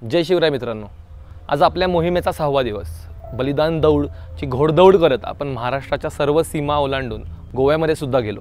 जय शिवराय मित्रांनो, आज आपल्या मोहिमेचा 6वा दिवस बलिदान दौडची घोडदौड करत आपण महाराष्ट्राच्या सर्व सीमा ओलांडून गोव्यामध्ये सुद्धा गेलो।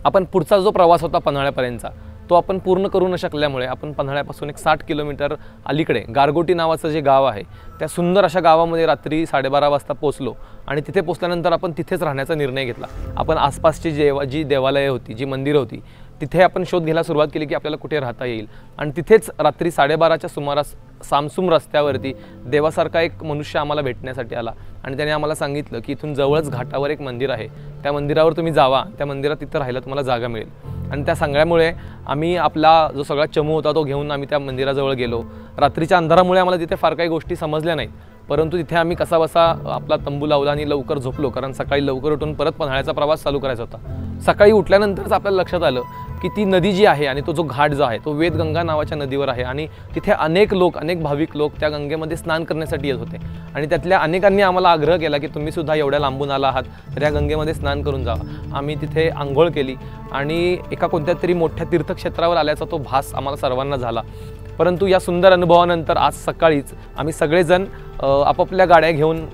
आपण पुढचा जो प्रवास होता पन्हाळ्यापर्यंतचा तो आपण पूर्ण करू न शकल्यामुळे आपण पन्हाळ्यापासून एक 60 किलोमीटर अलीकडे गारगोटी नावाचं जे गाव आहे त्या सुंदर अशा गावामध्ये रात्री 12:30 वाजता पोहोचलो आणि तिथे पोहोचल्यानंतर आपण तिथेच राहण्याचा निर्णय घेतला। आपण आसपासची जी देवालये होती, जी मंदिरं होती, तिथे आपण शोध घ्यायला सुरुवात केली की आपल्याला कुठे राहता येईल आणि तिथेच रात्री 12:30च्या सुमारास सामसूम रस्त्यावरती देवासारखा एक मनुष्य आम्हाला भेटण्यासाठी आला आणि त्याने आम्हाला सांगितलं की इथून जवळच घाटावर एक मंदिर आहे, त्या मंदिरावर तुम्ही जावा, त्या मंदिरात तिथं राहायला तुम्हाला जागा मिळेल। आणि त्या सांगण्यामुळे आम्ही आपला जो सगळा चमू होता तो घेऊन आम्ही त्या मंदिराजवळ गेलो। रात्रीच्या अंधारामुळे आम्हाला तिथे फार काही गोष्टी समजल्या नाहीत, परंतु तिथे आम्ही कसाबसा आपला तंबू लावला आणि लवकर झोपलो, कारण सकाळी लवकर उठून परत पन्हाळ्याचा प्रवास चालू करायचा होता। सकाळी उठल्यानंतरच आपल्याला लक्षात आलं की ती नदी जी आहे आणि तो जो घाट जो आहे तो वेदगंगा नावाच्या नदीवर आहे आणि तिथे अनेक भाविक लोक त्या गंगेमध्ये स्नान करण्यासाठी येत होते आणि त्यातल्या अनेकांनी आम्हाला आग्रह केला की तुम्ही सुद्धा एवढ्या लांबून आला आहात तर या गंगेमध्ये स्नान करून जावा। आम्ही तिथे आंघोळ केली आणि एका कोणत्या तरी मोठ्या तीर्थक्षेत्रावर आल्याचा तो भास आम्हाला सर्वांना झाला। परंतु या सुंदर अनुभवानंतर आज सकाळीच आम्ही सगळेजण आपापल्या गाड्या घेऊन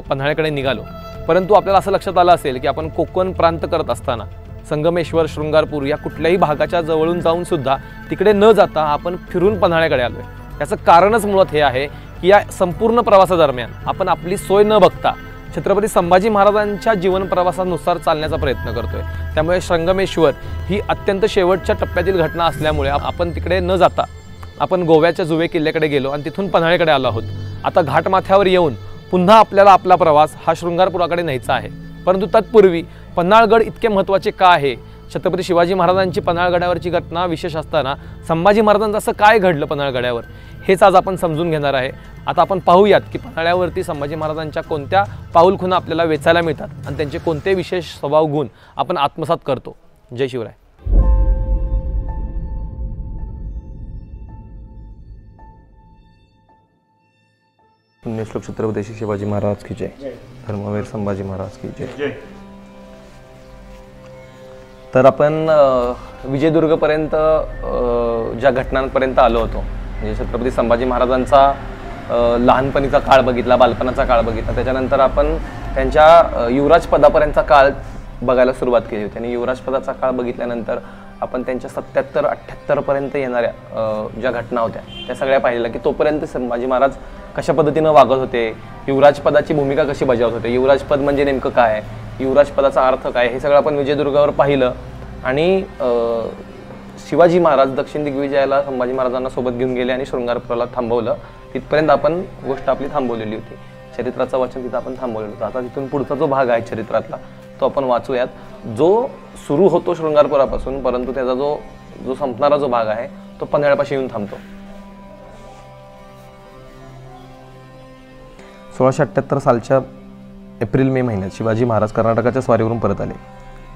पन्हाळ्याकडे निघालो। परंतु आपल्याला असं लक्षात आलं असेल की आपण कोकण प्रांत करत असताना संगमेश्वर, शृंगारपूर या कुठल्याही भागाच्या जवळून जाऊन सुद्धा तिकडे न जाता आपण फिरून पन्हाळ्याकडे आलोय। याचं कारणच मुळात हे आहे की या संपूर्ण प्रवासादरम्यान आपण आपली सोय न बघता छत्रपती संभाजी महाराजांच्या जीवन प्रवासानुसार चालण्याचा प्रयत्न करतोय। त्यामुळे संगमेश्वर ही अत्यंत शेवटच्या टप्प्यातील घटना असल्यामुळे आपण तिकडे न जाता आपण गोव्याच्या जुवे किल्ल्याकडे गेलो आणि तिथून पन्हाळ्याकडे आलो आहोत। आता घाटमाथ्यावर येऊन पुन्हा आपल्याला आपला प्रवास हा शृंगारपुराकडे न्यायचा आहे, परंतु तत्पूर्वी पन्हाळगड इतके महत्त्वाचे का आहे, छत्रपती शिवाजी महाराजांची पन्हाळगडावरची घटना विशेष असताना संभाजी महाराजांचं असं काय घडलं पन्हाळगडावर, हेच आज आपण समजून घेणार आहे। आता आपण पाहूयात की पन्हाळ्यावरती संभाजी महाराजांच्या कोणत्या पाऊलखुणा आपल्याला वेचायला मिळतात आणि त्यांचे कोणते विशेष स्वभाव गुण आपण आत्मसात करतो। जय शिवराय। पुण्यश्लोक छत्रपती शिवाजी महाराज की जय, धर्मवीर संभाजी महाराज की जय। तर आपण विजयदुर्गपर्यंत ज्या घटनांपर्यंत आलो होतो, म्हणजे छत्रपती संभाजी महाराजांचा लहानपणीचा काळ बघितला, बालपणाचा काळ बघितला, त्याच्यानंतर आपण त्यांच्या युवराज पदापर्यंतचा काळ बघायला सुरुवात केली होती आणि युवराज पदाचा काळ बघितल्यानंतर आपण त्यांच्या 77-78 पर्यंत येणाऱ्या ज्या घटना होत्या त्या सगळ्या पाहिलेल्या की तोपर्यंत संभाजी महाराज कशा पद्धतीनं वागत होते, युवराज पदाची भूमिका कशी बजावत होते, युवराज पद म्हणजे नेमकं काय, युवराज पदाचा अर्थ काय, हे सगळं आपण विजयदुर्गावर पाहिलं। आणि शिवाजी महाराज दक्षिण दिग्विजयाला संभाजी महाराजांना सोबत घेऊन गेले आणि शृंगारपुराला थांबवलं, तिथपर्यंत आपण गोष्ट आपली थांबवलेली होती। चरित्राचं वाचन तिथं आपण थांबवलेलं होतं। आता तिथून पुढचा जो भाग आहे चरित्रातला तो आपण वाचूयात, जो सुरू होतो शृंगारपुरापासून, परंतु त्याचा जो संपणारा जो भाग आहे तो पन्हाळ्यापाशी येऊन थांबतो। 1678 सालच्या एप्रिल-मे महिन्यात शिवाजी महाराज कर्नाटकाच्या स्वारीवरून परत आले।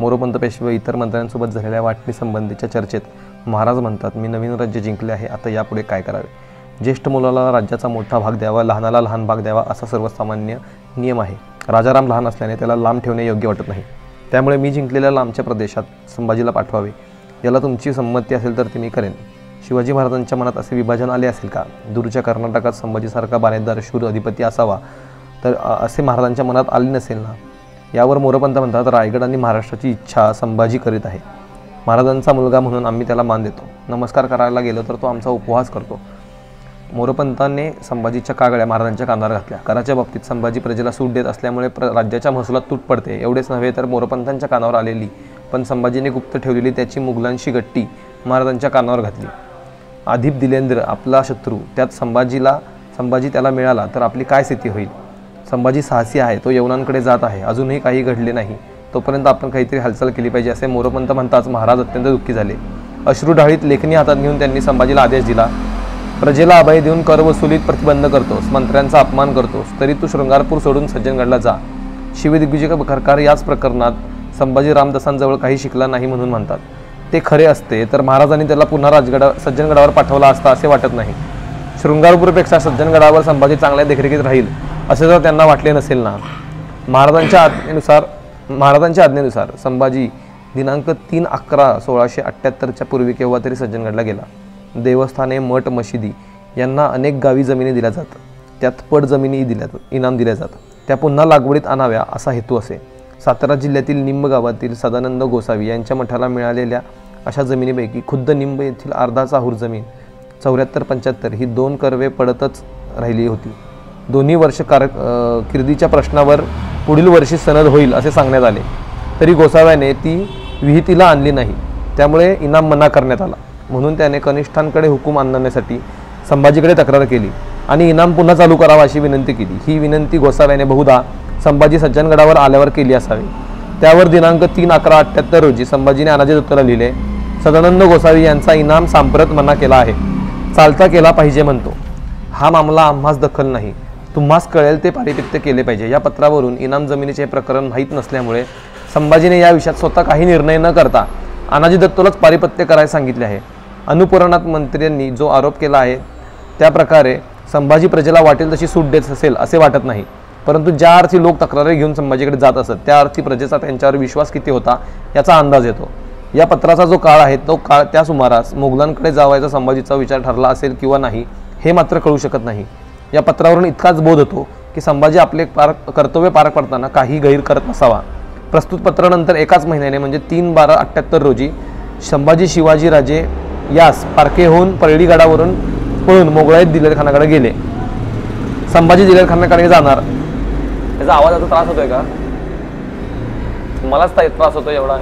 मोरोपंत पेशवे इतर मंत्र्यांसोबत झालेल्या वाटणी संबंधीच्या चर्चेत महाराज म्हणतात, मी नवीन राज्य जिंकले आहे, आता यापुढे काय करावे। ज्येष्ठ मुलाला राज्याचा मोठा भाग द्यावा, लहानाला लहान भाग द्यावा असा सर्वसामान्य नियम आहे। राजाराम लहान असल्याने त्याला लांब ठेवणे योग्य वाटत नाही, त्यामुळे मी जिंकलेल्या लांबच्या प्रदेशात संभाजीला पाठवावे। याला तुमची संमती असेल तर ते मी करेन। शिवाजी महाराजांच्या मनात असे विभाजन आले असेल का, दूरच्या कर्नाटकात संभाजीसारखा बाणेदार शूर अधिपती असावा, तर असे महाराजांच्या मनात आले नसेल ना। यावर मोरोपंत म्हणतात, रायगड आणि महाराष्ट्राची इच्छा संभाजी करीत आहे, महाराजांचा मुलगा म्हणून आम्ही त्याला मान देतो। नमस्कार करायला गेलो तर तो आमचा उपहास करतो। मोरोपंतांनी संभाजीच्या कागड्या महाराजांच्या कानावर घातल्या। कराच्या बाबतीत संभाजी प्रजेला सूट देत असल्यामुळे राज्याच्या महसुलात तूट पडते। एवढेच नव्हे तर मोरोपंतांच्या कानावर आलेली पण संभाजीने गुप्त ठेवलेली त्याची मुघलांशी गट्टी महाराजांच्या कानावर घातली। अधिप दिलेंद्र आपला शत्रू, त्यात संभाजी त्याला मिळाला तर आपली काय स्थिती होईल। संभाजी साहसी आहे, तो यवनांकडे जात आहे, अजूनही काही घडले नाही, तोपर्यंत आपण काहीतरी हालचाल केली पाहिजे असे मोरोपंत म्हणताच महाराज अत्यंत दुःखी झाले। अश्रू ढाळीत लेखणी हातात घेऊन त्यांनी संभाजीला आदेश दिला, प्रजेला अभय देऊन कर वसुलीत प्रतिबंध करतोस, मंत्र्यांचा अपमान करतोस, तरी तू शृंगारपूर सोडून सज्जनगडला जा। शिवदिग्विजय बखरकार याच प्रकरणात संभाजी रामदासांजवळ काही शिकला नाही म्हणून म्हणतात। ते खरे असते तर महाराजांनी त्याला पुन्हा सज्जनगडावर पाठवला असता असे वाटत नाही। शृंगारपूरपेक्षा सज्जनगडावर संभाजी चांगल्या देखरेखीत राहील असे जर त्यांना वाटले नसेल ना। महाराजांच्या आज्ञेनुसार संभाजी दिनांक 3/11/1678 पूर्वी केव्हा तरी सज्जनगडला गेला। देवस्थाने, मठ, मशिदी यांना अनेक गावी जमिनी दिल्या जातात, त्यात पड जमिनी इनाम दिल्या जातात, त्या पुन्हा लागवडीत आणाव्या असा हेतू असे. सातारा जिल्ह्यातील निंब गावातील सदानंद गोसावी यांच्या मठाला मिळालेल्या अशा जमिनीपैकी खुद्द निंब येथील अर्धा चाहूर जमीन 74-75 ही 2 कर्वे पडतच राहिली होती. दोन्ही वर्ष किर्दीच्या प्रश्नावर पुढील वर्षी सनद होईल असे सांगण्यात आले, तरी गोसाव्याने ती विहितीला आणली नाही. त्यामुळे इनाम मना करण्यात आला. म्हणून त्याने कनिष्ठांकडे हुकूम आणण्यासाठी संभाजीकडे तक्रार केली आणि इनाम पुन्हा चालू करावा अशी विनंती केली. ही विनंती गोसाव्याने बहुधा संभाजी सज्जनगडावर आल्यावर केली असावी. त्यावर दिनांक 3/11/78 रोजी संभाजीने अनाजी दत्तला लिहिले, सदानंद गोसावी यांचा इनाम सांप्रत मना केला आहे, चालता केला पाहिजे म्हणतो. हा मामला आम्हास दखल नाही, तुम्हास कळेल ते पारिपत्य केले पाहिजे. या पत्रावरून इनाम जमिनीचे प्रकरण माहीत नसल्यामुळे संभाजीने या विषयात स्वतः काही निर्णय न करता अनाजी दत्तलाच पारिपत्य करायला सांगितले आहे. अनुपुराणात मंत्र्यांनी जो आरोप केला आहे त्या प्रकारे संभाजी प्रजेला वाटेल तशी सूट देत असेल असे वाटत नाही. परंतु ज्या अर्थी लोक तक्रारी घेऊन संभाजीकडे जात असत त्या अर्थी प्रजेचा त्यांच्यावर विश्वास किती होता याचा अंदाज येतो. या पत्राचा जो काळ आहे तो काळ त्या सुमारास मोगलांकडे जावायचा संभाजीचा विचार ठरला असेल किंवा नाही हे मात्र कळू शकत नाही. या पत्रावरून इतकाच बोध होतो की संभाजी आपले कर्तव्य पार पडताना काही गैर करत नसावा. प्रस्तुत पत्रानंतर एकाच महिन्याने म्हणजे 3/12/78 रोजी संभाजी शिवाजी राजे यास पारखेहून परळीगडावरून पळून मोगलाईत दिलेरखानाकडे गेले. संभाजी दिलेरखानाकडे जाणार. त्याचा आवाजाचा त्रास होतोय का? मलाच त्रास होतो एवढा.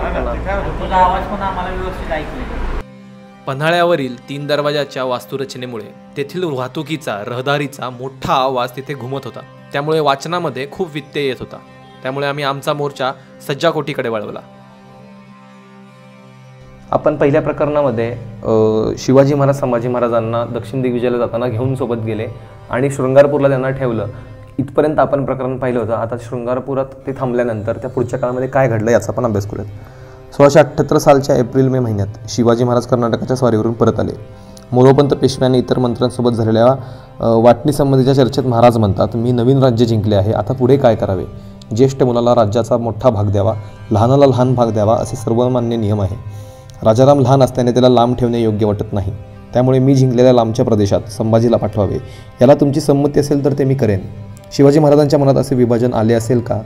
पन्हाळ्यावरील 3 दरवाजाच्या वास्तुरचनेमुळे तेथील वाहतुकीचा रहदारीचा मोठा आवाज तिथे घुमत होता. त्यामुळे वाचनामध्ये खूप व्यत्यय येत होता. त्यामुळे आम्ही आमचा मोर्चा सज्जाकोटीकडे वळवला. आपण पहिल्या प्रकरणामध्ये शिवाजी महाराज संभाजी महाराजांना दक्षिण दिग्विजयाला जाताना घेऊन सोबत गेले आणि शृंगारपूरला त्यांना ठेवलं. इथपर्यंत आपण प्रकरण पाहिलं होतं. आता शृंगारपुरात ते थांबल्यानंतर त्या पुढच्या काळामध्ये काय घडलं याचा आपण अभ्यास करूयात. 1678 सालच्या एप्रिल-मे महिन्यात शिवाजी महाराज कर्नाटकाच्या स्वारीवरून परत आले. मोरोपंत पेशवे आणि इतर मंत्र्यांसोबत झालेल्या वाटणीसंबंधीच्या चर्चेत महाराज म्हणतात, मी नवीन राज्य जिंकले आहे, आता पुढे काय करावे? ज्येष्ठ मुलाला राज्याचा मोठा भाग द्यावा, लहानाला लहान भाग द्यावा असे सर्वमान्य नियम आहे. राजाराम लहान असल्याने त्याला लांब ठेवणे योग्य वाटत नाही. त्यामुळे मी जिंकलेल्या लांबच्या प्रदेशात संभाजीला पाठवावे. याला तुमची संमती असेल तर ते मी करेन. शिवाजी महाराजांच्या मनात असे विभाजन आले असेल का?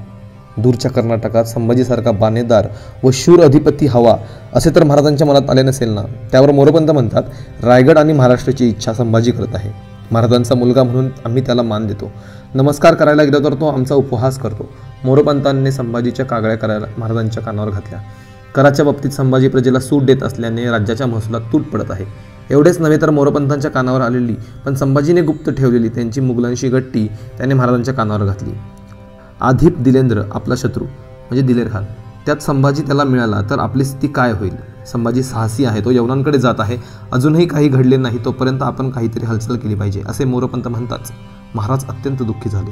दूरच्या कर्नाटकात संभाजीसारखा बाणेदार व शूर अधिपती हवा असे तर महाराजांच्या मनात आले नसेल ना? त्यावर मोरोपंत म्हणतात, रायगड आणि महाराष्ट्राची इच्छा संभाजी करत आहे. महाराजांचा मुलगा म्हणून आम्ही त्याला मान देतो. नमस्कार करायला गेलो तर तो आमचा उपहास करतो. मोरोपंतांनी संभाजीच्या कागळ्या करायला महाराजांच्या कानावर घातल्या. कराच्या बाबतीत संभाजी प्रजेला सूट देत असल्याने राज्याच्या महसुलात तूट पडत आहे. एवढेच नव्हे तर मोरोपंतांच्या कानावर आलेली पण संभाजीने गुप्त ठेवलेली त्यांची मुघलांशी गट्टी त्याने महाराजांच्या कानावर घातली. आधिप दिलेंद्र आपला शत्रू म्हणजे दिलेर खान, त्यात संभाजी त्याला मिळाला तर आपली स्थिती काय होईल? संभाजी साहसी आहे, तो यवनांकडे जात आहे, अजूनही काही घडले नाही, तोपर्यंत आपण काहीतरी हालचाल केली पाहिजे असे मोरोपंत म्हणताच महाराज अत्यंत दुःखी झाले.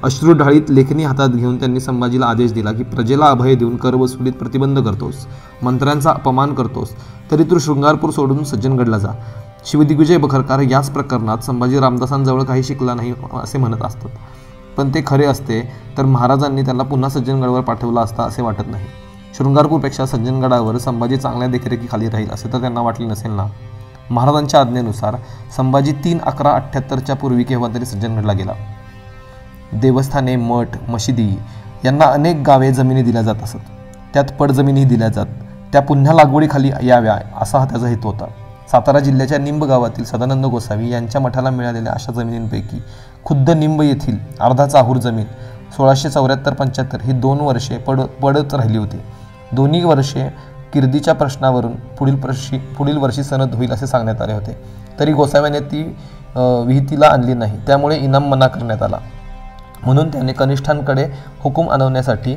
अश्रू ढाळीत लेखणी हातात घेऊन त्यांनी संभाजीला आदेश दिला की प्रजेला अभय देऊन कर वसुलीत प्रतिबंध करतोस, मंत्र्यांचा अपमान करतोस, तरी तू शृंगारपूर सोडून सज्जनगडला जा. शिवदिग्विजय बखरकार याच प्रकरणात संभाजी रामदासांजवळ काही शिकला नाही असे म्हणत असतात. पण ते खरे असते तर महाराजांनी त्याला पुन्हा सज्जनगडावर पाठवला असता असे वाटत नाही. शृंगारपूरपेक्षा सज्जनगडावर संभाजी चांगल्या देखरेखीखाली राहील असे तर त्यांना वाटले नसेल ना? महाराजांच्या आज्ञेनुसार संभाजी 3/11/78 पूर्वी केव्हा तरी सज्जनगडला गेला. देवस्थाने, मठ, मशिदी यांना अनेक गावे जमिनी दिल्या जात असत, त्यात पड जमिनीही दिल्या जात, त्या पुन्हा लागवडीखाली याव्या असा त्याचा हेतू होता. सातारा जिल्ह्याच्या निंब गावातील सदानंद गोसावी यांच्या मठाला मिळालेल्या अशा जमिनींपैकी खुद्द निंब येथील अर्धा चाहूर जमीन 1674-75 ही 2 वर्षे पडत राहिली होती. दोन्ही वर्षे किर्दीच्या प्रश्नावरून पुढील वर्षी सनद होईल असे सांगण्यात आले होते, तरी गोसाव्याने ती विहितीला आणली नाही. त्यामुळे इनाम मना करण्यात आला. म्हणून त्याने कनिष्ठांकडे हुकूम आणण्यासाठी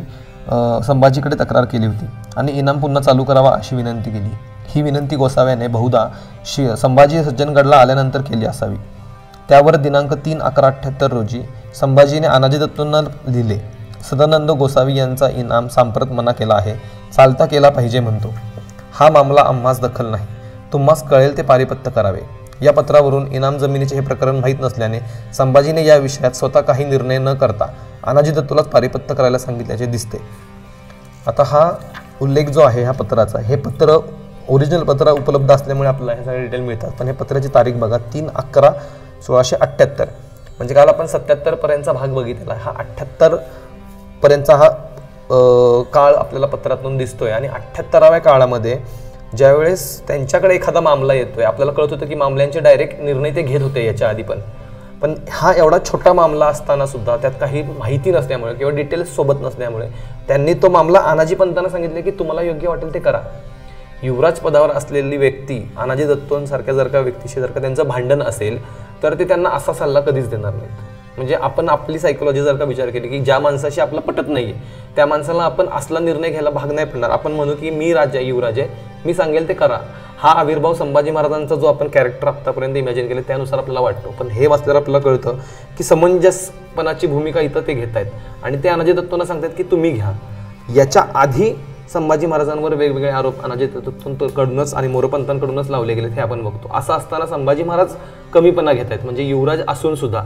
संभाजीकडे तक्रार केली होती आणि इनाम पुन्हा चालू करावा अशी विनंती केली. ही विनंती गोसाव्याने बहुधा संभाजी सज्जनगडला आल्यानंतर केली असावी. त्यावर दिनांक 3/11/78 रोजी संभाजीने अनाजी दत्तूंना लिहिले, सदानंद गोसावी यांचा इनाम सांप्रत मना केला आहे, चालता केला पाहिजे म्हणतो. हा मामला आम्हास दखल नाही, तुम्हास कळेल ते पारिपत्य करावे. या पत्रावरून इनाम जमिनीचे हे प्रकरण माहीत नसल्याने संभाजीने या विषयात स्वतः काही निर्णय न करता अनाजी दत्तूलाच पारिपत्य करायला सांगितल्याचे दिसते. आता हा उल्लेख जो आहे ह्या पत्राचा, हे पत्र ओरिजिनल पत्र उपलब्ध असल्यामुळे आपल्याला हे सगळे डिटेल मिळतात. पण हे पत्राची तारीख बघा, 3/11 1678. म्हणजे काल आपण 77 पर्यंतचा भाग बघितलेला, हा 78 पर्यंतचा हा काळ आपल्याला पत्रातून दिसतोय. आणि 78व्या काळामध्ये ज्यावेळेस त्यांच्याकडे एखादा मामला येतोय, आपल्याला कळत होतं की मामल्यांचे डायरेक्ट निर्णय ते घेत होते याच्या आधी पण हा एवढा छोटा मामला असताना सुद्धा त्यात काही माहिती नसल्यामुळे किंवा डिटेल्स सोबत नसल्यामुळे त्यांनी तो मामला आनाजी पंतांना सांगितले की तुम्हाला योग्य वाटेल ते करा. युवराज पदावर असलेली व्यक्ती आनाजी दत्तोंसारख्या जर का व्यक्तीशी जर का त्यांचं भांडण असेल तर ते त्यांना असा सल्ला कधीच देणार नाहीत. म्हणजे आपण आपली सायकोलॉजी जर का विचार केली की ज्या माणसाशी आपलं पटत नाहीये त्या माणसाला आपण असला निर्णय घ्यायला भाग नाही पडणार. आपण म्हणू की मी राजा युवराज आहे, मी सांगेल ते करा. हा आविर्भाव संभाजी महाराजांचा जो आपण कॅरेक्टर आत्तापर्यंत इमॅजिन केलं त्यानुसार आपल्याला वाटतो. पण हे वाचल्यावर आपल्याला कळतं की समंजसपणाची भूमिका इथं ते घेत आहेत आणि ते अनाजी दत्तोंना सांगतात की तुम्ही घ्या. याच्या आधी संभाजी महाराजांवर वेगवेगळे आरोप अनाजी दत्तोंकडूनच आणि मोरोपंतांकडूनच लावले गेले हे आपण बघतो. असं असताना संभाजी महाराज कमीपणा घेत आहेत. म्हणजे युवराज असून सुद्धा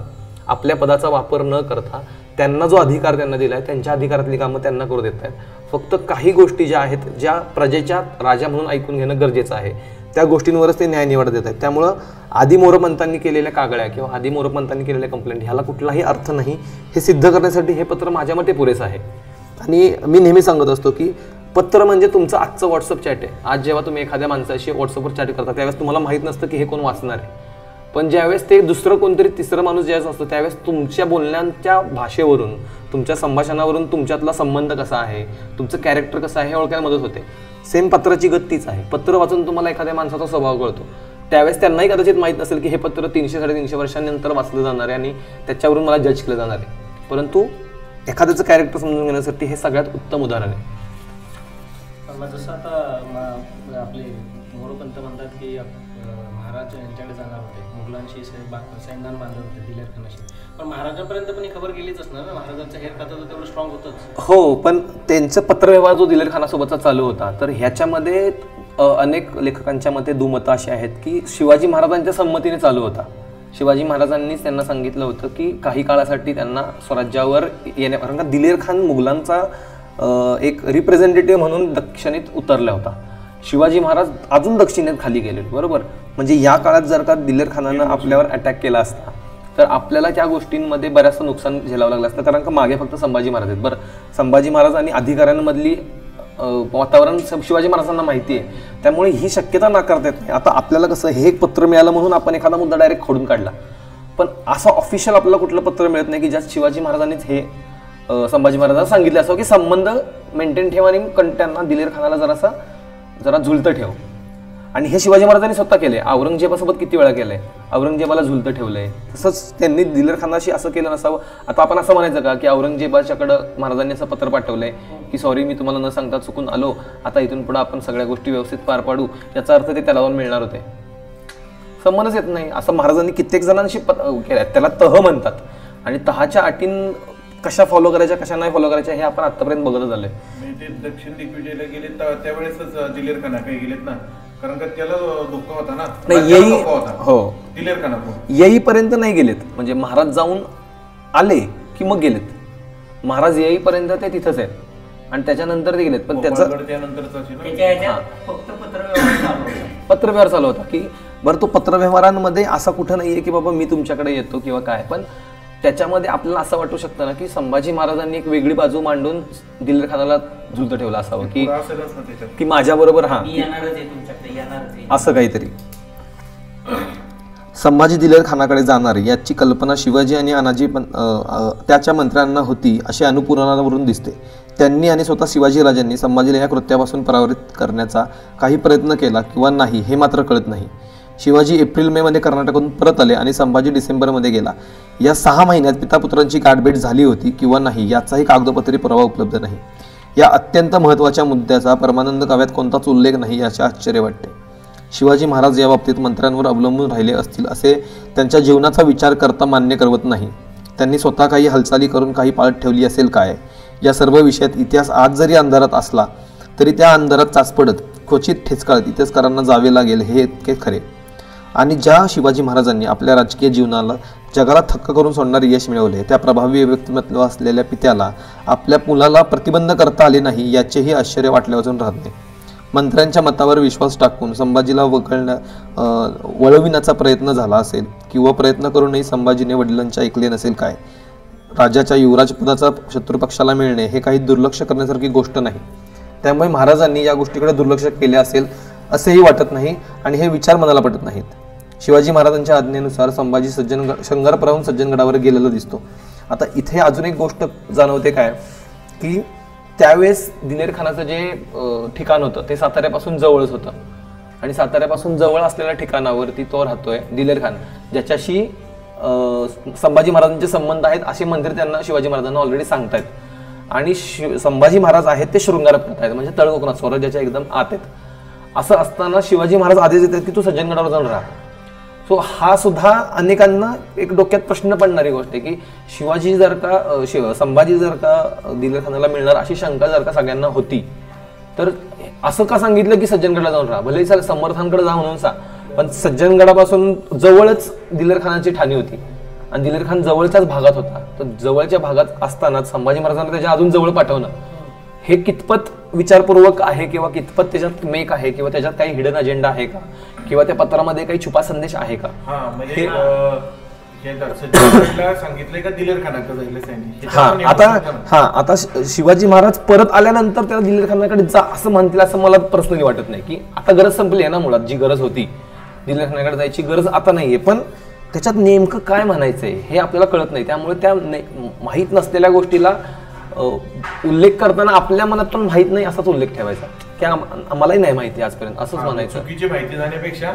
आपल्या पदाचा वापर न करता त्यांना जो अधिकार त्यांना दिला आहे त्यांच्या अधिकारातली कामं त्यांना करू देत आहेत. फक्त काही गोष्टी ज्या आहेत ज्या प्रजेच्या राजा म्हणून ऐकून घेणं गरजेचं आहे त्या गोष्टींवरच ते न्याय निवड देत आहेत. त्यामुळं आदी मोरोपंतांनी केलेल्या कागळ्या किंवा आदी मोरोपंतांनी केलेल्या कंप्लेंट ह्याला कुठलाही अर्थ नाही हे सिद्ध करण्यासाठी हे पत्र माझ्या मते पुरेसं आहे. आणि मी नेहमी सांगत असतो की पत्र म्हणजे तुमचं आजचं व्हॉट्सअप चॅट आहे. आज जेव्हा तुम्ही एखाद्या माणसाशी व्हॉट्सअपवर चॅट करता त्यावेळेस तुम्हाला माहीत नसतं की हे कोण वाचणार आहे. पण ज्यावेळेस ते दुसरं कोणतरी तिसरं माणूस ज्यावेळेस असतो त्यावेळेस तुमच्या बोलण्याच्या भाषेवरून तुमच्या संभाषणावरून तुमच्यातला संबंध कसा आहे तुमचं कॅरेक्टर कसं आहे हे ओळखायला मदत होते. सेम पत्राची गत तीच आहे. पत्र वाचून तुम्हाला एखाद्या माणसाचा स्वभाव कळतो. त्यावेळेस त्यांनाही कदाचित माहीत नसेल की हे पत्र 300-350 वर्षांनंतर वाचलं जाणार आहे आणि त्याच्यावरून मला जज केलं जाणार आहे. परंतु एखाद्याचं कॅरेक्टर समजून घेण्यासाठी हे सगळ्यात उत्तम उदाहरण आहे. जसं आता आपले मोरोपंत म्हणतात की महाराज यांच्याकडे जाणार होते, मुघलांशी सैन्यान बांधत होते दिलेर खानाशी, पण महाराजांपर्यंत पण ही खबर गेलीच असणार ना. महाराजांचं हेर खातं तर तेवढं स्ट्रॉंग होतंच. हो, पण त्यांचं पत्रव्यवहार जो दिलेर खानासोबतचा चालू होता तर ह्याच्यामध्ये अनेक लेखकांच्या मते दुमतं अशी आहेत की शिवाजी महाराजांच्या संमतीने चालू होता. शिवाजी महाराजांनीच त्यांना सांगितलं होतं की काही काळासाठी त्यांना स्वराज्यावर येण्या, कारण का दिलेर खान मुघलांचा एक रिप्रेझेंटेटिव्ह म्हणून दक्षिणेत उतरला होता. शिवाजी महाराज अजून दक्षिणेत खाली गेले, बरोबर. म्हणजे या काळात जर का दिलेर खानानं आपल्यावर अटॅक केला असता तर आपल्याला त्या गोष्टींमध्ये बऱ्याचसं नुकसान झेलावं लागलं असतं. कारण का मागे फक्त संभाजी महाराज आहेत. बरं, संभाजी महाराज आणि अधिकाऱ्यांमधली वातावरण शिवाजी महाराजांना माहिती आहे, त्यामुळे ही शक्यता नाकारता येत नाही. आता आपल्याला कसं हे एक पत्र मिळालं म्हणून आपण एखादा मुद्दा डायरेक्ट खोडून काढला, पण असं ऑफिशियल आपल्याला कुठलं पत्र मिळत नाही की ज्यात शिवाजी महाराजांनीच हे संभाजी महाराजांना सांगितलं असं की संबंध मेंटेन ठेव आणि त्यांना दिलेर खानाला जरा झुलतं ठेव. आणि हे शिवाजी महाराजांनी स्वतः केले. औरंगजेबासोबत किती वेळा केलंय, औरंगजेबाला झुलतं ठेवलंय. तसंच त्यांनी दिलेर खानाशी असं केलं नसावं. आता आपण असं म्हणायचं का की औरंगजेबाच्याकडं महाराजांनी असं पत्र पाठवलंय की सॉरी मी तुम्हाला न सांगता चुकून आलो, आता इथून पुढे आपण सगळ्या गोष्टी व्यवस्थित पार पाडू, याचा अर्थ ते त्याला मिळणार होते? संबंधच येत नाही. असं महाराजांनी कित्येक जणांशी केलंय. त्याला तह म्हणतात. आणि तहाच्या अटीन कशा फॉलो करायच्या कशा नाही फॉलो करायच्या हे आपण आतापर्यंत बघत झालंय. ते दक्षिण दिग्विजयला गेले त्यावेळेसच दिलेर खाना काही गेलेत ना, कारण का त्याला धोका होता ना. नाही, हो, दिलेर खाना येईपर्यंत नाही गेलेत. म्हणजे महाराज जाऊन आले की मग गेलेत. महाराज येईपर्यंत ते तिथंच आहेत आणि त्याच्यानंतर ते गेलेत. पण त्याचं पत्रव्यवहार चालू होता की बरं, तो पत्रव्यवहारांमध्ये असा कुठं नाहीये की बाबा मी तुमच्याकडे येतो किंवा काय, पण त्याच्यामध्ये आपल्याला असं वाटू शकतं ना की संभाजी महाराजांनी एक वेगळी बाजू मांडून दिलेर खानाला झुलतं ठेवलं असावं की माझ्या बरोबर असं काहीतरी. संभाजी दिलेर खानाकडे जाणार याची कल्पना शिवाजी आणि अनाजी त्याच्या मंत्र्यांना होती अशी अनुपुराणावरून दिसते. त्यांनी आणि स्वतः शिवाजीराजांनी संभाजीला या कृत्यापासून परावृत्त करण्याचा काही प्रयत्न केला किंवा नाही हे मात्र कळत नाही. शिवाजी एप्रिल-मे मध्ये कर्नाटकातून परत आले आणि संभाजी डिसेंबरमध्ये गेला. या 6 महिन्यात पितापुत्रांची गाठभेट झाली होती किंवा नाही याचाही कागदोपत्री पुरावा उपलब्ध नाही. या अत्यंत महत्त्वाच्या मुद्द्याचा परमानंद काव्यात कोणताच उल्लेख नाही याचे आश्चर्य वाटते. शिवाजी महाराज या बाबतीत मंत्र्यांवर अवलंबून राहिले असतील असे त्यांच्या जीवनाचा विचार करता मान्य करवत नाही. त्यांनी स्वतः काही हालचाली करून काही पाळत ठेवली असेल काय? या सर्व विषयात इतिहास आज जरी अंधारात असला तरी त्या अंधारात चाचपडत क्वचित ठेचकाळत इतिहासकारांना जावे लागेल हे इतके खरे. आणि ज्या शिवाजी महाराजांनी आपल्या राजकीय जीवनाला जगाला थक्क करून सोडणारे यश मिळवले त्या प्रभावी व्यक्तिमत्व असलेल्या पित्याला आपल्या मुलाला प्रतिबंध करता आले नाही याचेही आश्चर्य वाटल्यापासून राहत नाही. मंत्र्यांच्या मतावर विश्वास टाकून संभाजीला वळविण्याचा प्रयत्न झाला असेल किंवा प्रयत्न करूनही संभाजीने वडिलांचे ऐकले नसेल काय? राजाच्या युवराजपदाचा शत्रुपक्षाला मिळणे हे काही दुर्लक्ष करण्यासारखी गोष्ट नाही. त्यामुळे महाराजांनी या गोष्टीकडे दुर्लक्ष केले असेल असेही वाटत नाही आणि हे विचार मनाला पटत नाहीत. शिवाजी महाराजांच्या आज्ञेनुसार संभाजी शृंगारपुराहून सज्जनगडावर गेलेला दिसतो. आता इथे अजून एक गोष्ट जाणवते काय की त्यावेळेस दिलेर खानाचं जे ठिकाण होतं ते साताऱ्यापासून जवळच होतं आणि साताऱ्यापासून जवळ असलेल्या ठिकाणावरती तो राहतोय दिलेर खान, ज्याच्याशी संभाजी महाराजांचे संबंध आहेत असे मंदिर त्यांना शिवाजी महाराजांना ऑलरेडी सांगतायत. आणि संभाजी महाराज आहेत ते शृंगारपुरात आहेत, म्हणजे तळकोकणात स्वराज्याच्या एकदम आत आहेत. असं असताना शिवाजी महाराज आदेश देतात की तू सज्जनगडावर जाऊन राहा. सो हा सुद्धा अनेकांना एक डोक्यात प्रश्न पडणारी गोष्ट आहे की शिवाजी जर का संभाजी जर का दिलेर खानाला मिळणार अशी शंका जर का सगळ्यांना होती तर असं का सांगितलं की सज्जनगडला जाऊन राहा? भले चालेल समर्थांकडे जा म्हणून पण सज्जनगडापासून जवळच दिलेर खानाची ठाणी होती आणि दिलेर खान जवळच्याच भागात होता. तर जवळच्या भागात असतानाच संभाजी महाराजांना त्याच्या अजून जवळ पाठवणं हे कितपत विचारपूर्वक आहे किंवा कितपत त्याच्यात मेक आहे किंवा त्याच्यात काही हिडन अजेंडा आहे का किंवा त्या पत्रामध्ये काही छुपा संदेश आहे का? आता शिवाजी महाराज परत आल्यानंतर त्याला दिलेर खानाकडे जा असं म्हणतील असं मला पर्सनली वाटत नाही. की आता गरज संपली आहे ना, मुळात जी गरज होती दिलेर खानाकडे जायची गरज आता नाहीये, पण त्याच्यात नेमकं काय म्हणायचंय हे आपल्याला कळत नाही. त्यामुळे त्या माहीत नसलेल्या गोष्टीला उल्लेख करताना आपल्या मनात पण माहित नाही असाच उल्लेख ठेवायचा की आम्हालाही नाही माहिती आजपर्यंत असंच म्हणायचं. चुकीची माहिती जाण्यापेक्षा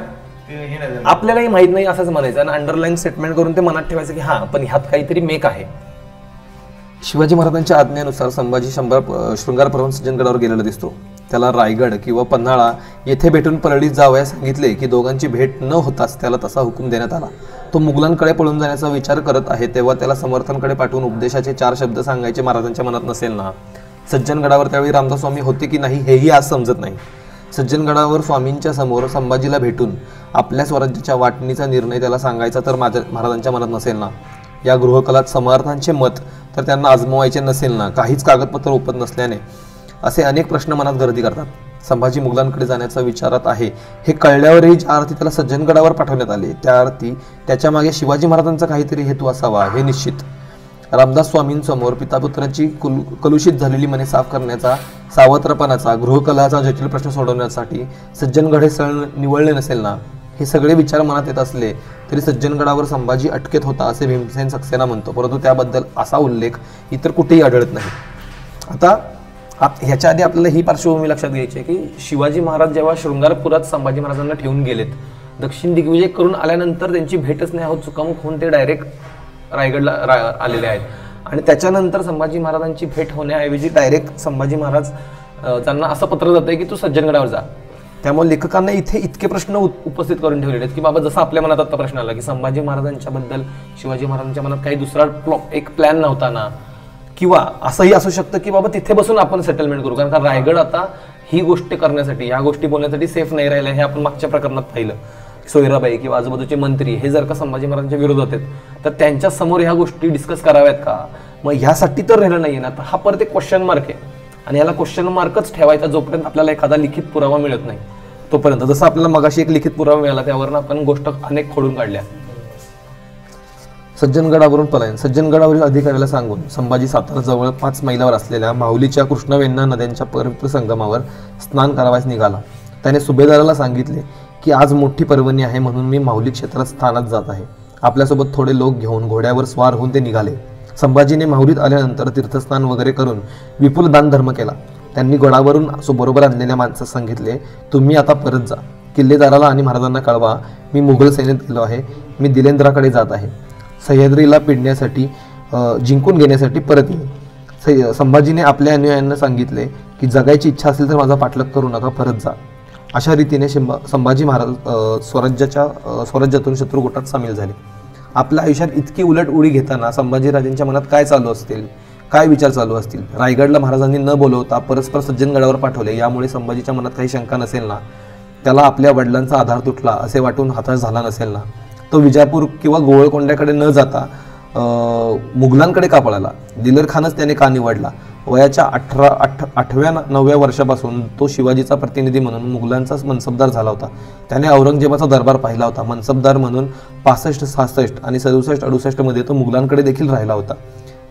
आपल्यालाही माहित नाही असंच म्हणायचं आणि अंडरलाईन स्टेटमेंट करून ते मनात ठेवायचं की हा पण ह्यात काहीतरी मेक आहे. शिवाजी महाराजांच्या आज्ञेनुसार संभाजी शृंगारपुराहून सज्जनगडावर गेलेला दिसतो. त्याला रायगड किंवा पन्हाळा येथे भेटून परळीत जावयास सांगितले की दोघांची भेट न होताच त्याला तसा हुकूम देण्यात आला. तो मुघलांकडे पळून जाण्याचा विचार करत आहे तेव्हा त्याला समर्थांकडे पाठवून उपदेशाचे 4 शब्द सांगायचे महाराजांच्या मनात नसेल ना? सज्जनगडावर त्यावेळी रामदास स्वामी होते की नाही हेही आज समजत नाही. सज्जनगडावर स्वामींच्या समोर संभाजीला भेटून आपल्या स्वराज्याच्या वाटणीचा निर्णय त्याला सांगायचा तर महाराजांच्या मनात नसेल ना? या गृहकलात समर्थांचे मत तर त्यांना आजमावायचे नसेल ना? काहीच कागदपत्र उपत नसल्याने असे अनेक प्रश्न मनात गर्दी करतात. संभाजी मुघलांकडे जाण्याचा विचारात आहे हे कळल्यावरही ज्या अर्थी त्याला सज्जनगडावर पाठवण्यात आले त्या अर्थी त्याच्या मागे शिवाजी महाराजांचा काहीतरी हेतू असावा हे निश्चित. रामदास स्वामींसमोर पितापुत्राची कलुषित झालेली मने साफ करण्याचा, सावत्रपणाचा, गृहकलाचा जटिल प्रश्न सोडवण्यासाठी सज्जनगड हे स्थळ निवडले नसेल ना? हे सगळे विचार मनात येत असले तरी सज्जनगडावर संभाजी अटकेत होता असे भीमसेन सक्सेना म्हणतो, परंतु त्याबद्दल असा उल्लेख इतर कुठेही आढळत नाही. आता ह्याच्या आधी आपल्याला ही पार्श्वभूमी लक्षात घ्यायची आहे की शिवाजी महाराज जेव्हा शृंगारपुरात संभाजी महाराजांना ठेवून गेलेत, दक्षिण दिग्विजय करून आल्यानंतर त्यांची भेटच नाही होत, चुकामुक होऊन ते डायरेक्ट रायगडला आलेले आहेत आणि त्याच्यानंतर संभाजी महाराजांची भेट होण्याऐवजी डायरेक्ट संभाजी महाराज त्यांना असं पत्र जातंय की तू सज्जनगडावर जा. त्यामुळे लेखकांना इथे इतके प्रश्न उपस्थित करून ठेवलेले आहेत की बाबा जसं आपल्या मनात आता प्रश्न आला की संभाजी महाराजांच्या बद्दल शिवाजी महाराजांच्या मनात काही दुसरा एक प्लॅन नव्हता ना, किंवा असंही असू शकतं की बाबा तिथे बसून आपण सेटलमेंट करू, कारण का रायगड आता ही गोष्ट करण्यासाठी या गोष्टी बोलण्यासाठी सेफ नाही राहिलं हे आपण मागच्या प्रकरणात पाहिलं. सोयराबाई किंवा आजूबाजूचे मंत्री हे जर का संभाजी महाराजांच्या विरोधात आहेत तर त्यांच्या समोर ह्या गोष्टी डिस्कस कराव्यात का? मग ह्यासाठी तर राहिलं नाहीये ना. तर हा परत एक क्वेश्चन मार्क आहे आणि याला क्वेश्चन मार्कच ठेवायचा जोपर्यंत आपल्याला एखादा लिखित पुरावा मिळत नाही तोपर्यंत. जसं आपल्याला मगाशी एक लिखित पुरावा मिळाला त्यावरून आपण गोष्ट अनेक खोडून काढल्या. सज्जनगडावरून पलायन. सज्जनगडावरील अधिकाऱ्याला सांगून संभाजी सातारा जवळ 5 मैलावर असलेल्या माहुलीच्या कृष्णा वेण्णा नद्यांच्या पवित्र संगमावर स्नान करावयास निघाला. त्याने सुभेदाराला सांगितले की आज मोठी पर्वणी आहे म्हणून मी माहुली क्षेत्रात स्थानात जात आहे. आपल्यासोबत थोडे लोक घेऊन घोड्यावर स्वार होऊन ते निघाले. संभाजीने माहुलीत आल्यानंतर तीर्थस्नान वगैरे करून विपुल दान धर्म केला. त्यांनी गडावरून बरोबर आणलेल्या माणसास सांगितले, तुम्ही आता परत जा. किल्लेदाराला आणि महाराजांना कळवा, मी मुघल सैन्यात गेलो आहे, मी दिलेंद्राकडे जात आहे. सह्याद्रीला पिडण्यासाठी जिंकून घेण्यासाठी परत येईल. संभाजीने आपल्या अनुयायांना सांगितले की जगायची इच्छा असेल तर माझा पाठलाग करू नका, परत जा. अशा रीतीने संभाजी महाराज स्वराज्यातून शत्रुगोटात सामील झाले. आपल्या आयुष्यात इतकी उलट उडी घेताना संभाजीराजांच्या मनात काय चालू असतील, काय विचार चालू असतील? रायगडला महाराजांनी न बोलवता परस्पर सज्जनगडावर पाठवले, यामुळे संभाजीच्या मनात काही शंका नसेल ना? त्याला आपल्या वडिलांचा आधार तुटला असे वाटून हताश झाला नसेल ना? तो विजापूर किंवा गोवळकोंड्याकडे न जाता मुघलांकडे का पळाला? दिलेर खानच त्याने का निवडला? वयाच्या 8व्या वर्षापासून तो शिवाजीचा प्रतिनिधी म्हणून मुघलांचाच मनसबदार झाला होता. त्याने औरंगजेबाचा दरबार पाहिला होता. मनसबदार म्हणून 65, 66 आणि 67, 68 मध्ये तो मुघलांकडे देखील राहिला होता.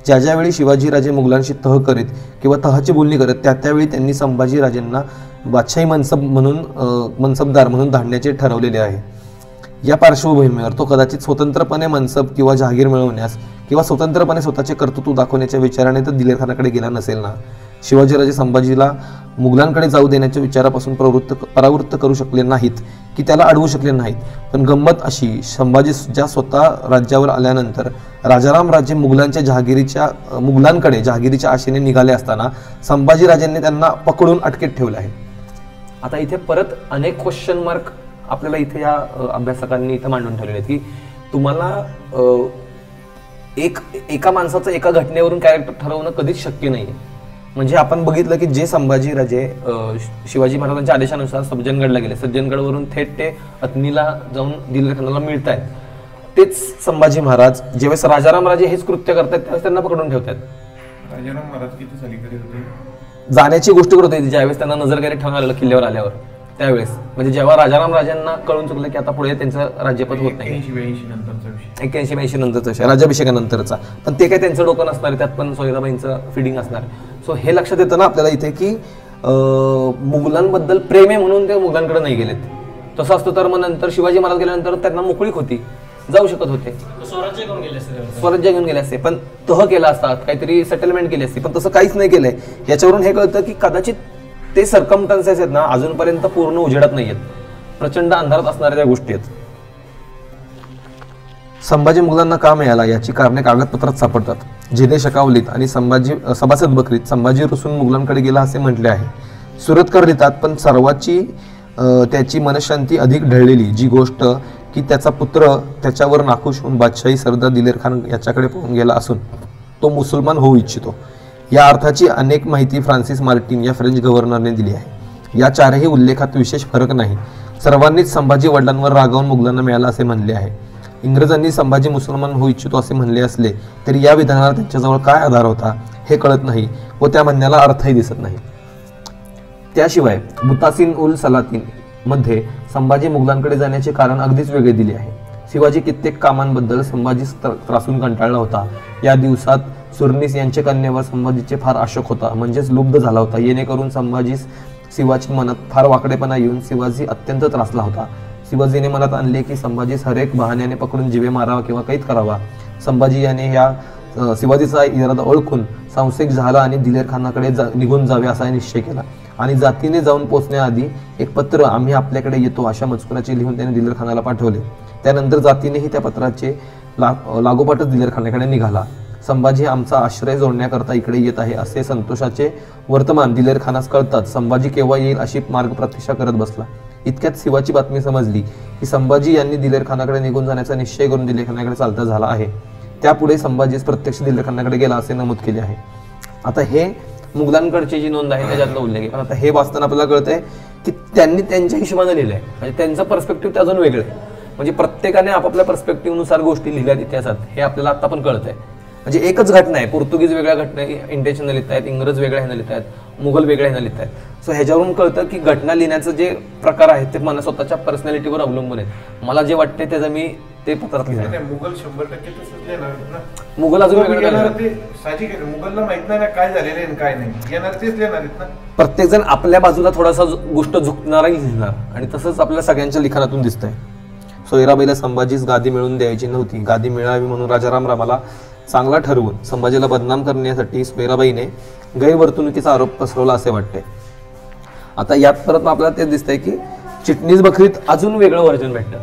ज्यावेळी शिवाजीराजे मुघलांशी तह करीत किंवा तहाची बोलणी करत त्यावेळी त्यांनी संभाजीराजेंना बादशाही मनसबदार म्हणून धाडण्याचे ठरवलेले आहे. या पार्श्वभूमीवर तो कदाचित स्वतंत्रपणे मनसब किंवा जहागीर मिळवण्यास किंवा स्वतंत्रपणे स्वतःचे कर्तृत्व दाखवण्याच्या विचाराने तर दिलेरखानाकडे गेला नसेल ना. शिवाजीराजे संभाजीला मुघलांकडे जाऊ देण्याच्या विचारापासून परावृत्त करू शकले नाहीत की त्याला अडवू शकले नाहीत. पण गंमत अशी, संभाजी ज्या स्वतः राज्यावर आल्यानंतर राजाराम राजे मुघलांकडे जहागिरीच्या आशेने निघाले असताना संभाजीराजांनी त्यांना पकडून अटकेत ठेवले आहे. आता इथे परत अनेक क्वेश्चन मार्क आपल्याला इथे या अभ्यासकांनी इथं मांडून ठेवलेले आहेत की तुम्हाला एका माणसाचं एका घटनेवरून कॅरेक्टर ठरवणं कधीच शक्य नाही. म्हणजे आपण बघितलं की जे संभाजीराजे शिवाजी महाराजांच्या आदेशानुसार सज्जनगडला गेले, सज्जनगडवरून थेट ते अतनीला जाऊन दिलेरखानाला मिळत आहेत, तेच संभाजी महाराज ज्यावेळेस राजाराम राजे हेच कृत्य करतात त्यावेळेस त्यांना पकडून ठेवतात. राजाराम महाराज किती साली करीत होते? जाण्याची गोष्ट करत होती ज्यावेळेस त्यांना नजरगैरे ठेवून आलेलं किल्ल्यावर आल्यावर त्यावेळेस. म्हणजे जेव्हा राजाराम राजांना कळून चुकलं की आता पुढे त्यांचं राज्यपद होत नाही, 81-82 नंतरचा विषय, राज्याभिषेकानंतरचा. पण ते काय त्यांचं डोकं नसणार, त्यात पण सोयराबाईंचं फिडिंग असणार. सो हे लक्षात येतं ना आपल्याला इथे की मुघलांबद्दल प्रेम आहे म्हणून ते मुघलांकडे नाही गेलेत. तसं असतं तर मग नंतर शिवाजी महाराज गेल्यानंतर त्यांना मोकळीक होती, जाऊ शकत होते, स्वराज्य घेऊन गेले असते, स्वराज्य घेऊन गेले असते, पण तह केला असतात, काहीतरी सेटलमेंट केली असते. पण तसं काहीच नाही केलंय. याच्यावरून हे कळतं की कदाचित ते सर्कमस्टन्सेस आहेत ना अजूनपर्यंत पूर्ण उजेडत नाहीयेत, प्रचंड अंधारात असणाऱ्या त्या गोष्टी आहेत. संभाजी मुघलांना का मिळाला याची कारणे कागदपत्रात सापडतात. जिने शकावलीत आणि सभासद बकरीत संभाजी रुसून मुघलांकडे गेला असे म्हटले आहे. सुरतकर लिहितात, पण सर्वाची त्याची मनशांती अधिक ढळलेली जी गोष्ट की त्याचा पुत्र त्याच्यावर नाखुश होऊन बादशाही सरदार दिलेरखान याच्याकडे पळून गेला असून तो मुसलमान होऊ इच्छितो. या अर्थाची अनेक माहिती फ्रान्सिस मार्टिन या फ्रेंच गव्हर्नरने दिली आहे. या चारही उल्लेखात विशेष फरक नाही. सर्वांनीच संभाजी वडिलांवर रागावून मुघलांना मिळाला असे म्हणले आहे. इंग्रजांनी संभाजी मुसलमान होऊ इच्छितो असे म्हणले असले तरी या विधानाला त्यांच्याजवळ काय आधार होता हे कळत नाही व त्या म्हणण्याला अर्थही दिसत नाही. त्याशिवाय मुतासिन उल सलातीन मध्ये संभाजी मुघलांकडे जाण्याचे कारण अगदीच वेगळे दिले आहे. शिवाजी कित्येक कामांबद्दल संभाजी त्रासून कंटाळला होता. या दिवसात सुरनीस यांच्या कन्येवर संभाजीचे फार आशोक होता, म्हणजेच लुब्ध झाला होता. येणेकरून शिवाजी मनात फार वाकडेपणा येऊन शिवाजी अत्यंत त्रासला होता. शिवाजीने मनात आणले की संभाजीस हरेक बहाण्याने पकडून जीवे मारावा किंवा कैद करावा. संभाजी याने या शिवाजीचा इरादा ओळखून संशयिक झाला आणि दिलेरखानाकडे निघून जावे असा निश्चय केला आणि जातीने जाऊन पोचण्याआधी एक पत्र आम्ही आपल्याकडे येतो अशा मजकुराचे लिहून त्याने दिलेरखानाला पाठवले. त्यानंतर जातीनेही त्या पत्राचे लागोपाठच दिलेरखानाकडे निघाला. संभाजी आमचा आश्रय जोडण्याकरता इकडे येत आहे असे संतोषाचे वर्तमान दिलेरखानास कळतात संभाजी केव्हा येईल अशी मार्ग प्रतीक्षा करत बसला. इतक्यात शिवाची बातमी समजली की संभाजी यांनी दिलेरखानाकडे निघून जाण्याचा निश्चय करून दिलेरखानाकडे चालता झाला आहे. त्यापुढे संभाजीस प्रत्यक्ष दिलेरखानाकडे गेला असे नमूद केले आहे. आता हे मुघलांकडची जी नोंद आहे त्याच्यातला उल्लेख आहे. पण आता हे वाचताना आपल्याला कळतंय की त्यांनी त्यांच्या हिशोबाने लिहिलंय, म्हणजे त्यांचं पर्स्पेक्टिव्ह ते अजून वेगळं आहे. म्हणजे प्रत्येकाने आपापल्या पर्स्पेक्टिव्हनुसार गोष्टी लिहिल्यात इतिहासात, हे आपल्याला आता पण कळतंय. म्हणजे एकच घटना आहे, पोर्तुगीज वेगळ्या घटना इंटेन्शनल लिहित आहेत, इंग्रज वेगळ्या ह्यानं लिहित आहेत, मुघल वेगळ्या ह्यानं लिहित आहेत. सो ह्याच्यावरून कळतं की घटना लिहिण्याचं जे प्रकार आहेत ते मला स्वतःच्या पर्सनॅलिटीवर अवलंबून आहेत. मला जे वाटते त्याचं मी ते पत्रात लिहिलं. मुघल 100% तसंच लिहिणार आहेत ना. मुघल अजून वेगळं ते साहजिक आहे. मुघलला माहित नाही ना काय झालेलं आहे काय नाही, येणार तेच लिहिणार आहेत ना. प्रत्येक जण आपल्या बाजूला थोडासा गोष्ट झुकणारही लिहिणार आणि तसंच आपल्या सगळ्यांच्या लिखाणातून दिसतंय. सोयराबाईला संभाजीस गादी मिळवून द्यायची नव्हती. गादी मिळावी म्हणून राजारामला चांगला ठरवून संभाजीला बदनाम करण्यासाठी सोयराबाईने गैरवर्तणुकीचा आरोप पसरवला असे वाटते. आता यात परत आपल्याला ते दिसतंय की चिटणीस बकरीत अजून वेगळं व्हर्जन भेटतं.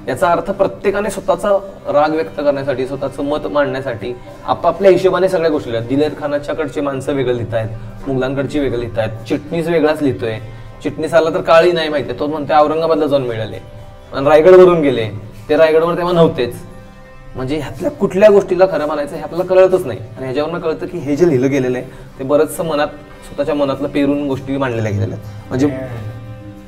याचा अर्थ प्रत्येकाने स्वतःचा राग व्यक्त करण्यासाठी, स्वतःचं मत मांडण्यासाठी आपापल्या हिशोबाने सगळ्या गोष्टी लिहितात. दिलेरखानाच्याकडचे माणसं वेगळं लिहित आहेत, मुघलांकडची वेगळं लिहित आहेत. चिटणीस वेगळाच लिहितोय. चिटणीस आला तर काळी नाही माहिती, तो म्हणते औरंगाबादला जाऊन मिळाले आणि रायगडवरून गेले, ते रायगडवर तेव्हा नव्हतेच. म्हणजे ह्यातल्या कुठल्या गोष्टीला खरं म्हणायचं हे आपल्याला कळतच नाही. आणि ह्याच्यावरनं कळतं की हे जे लिहिलं गेलेलं आहे ते बरंचसं मनात स्वतःच्या मनातलं पेरून गोष्टी मांडलेल्या गेलेल्या आहेत. म्हणजे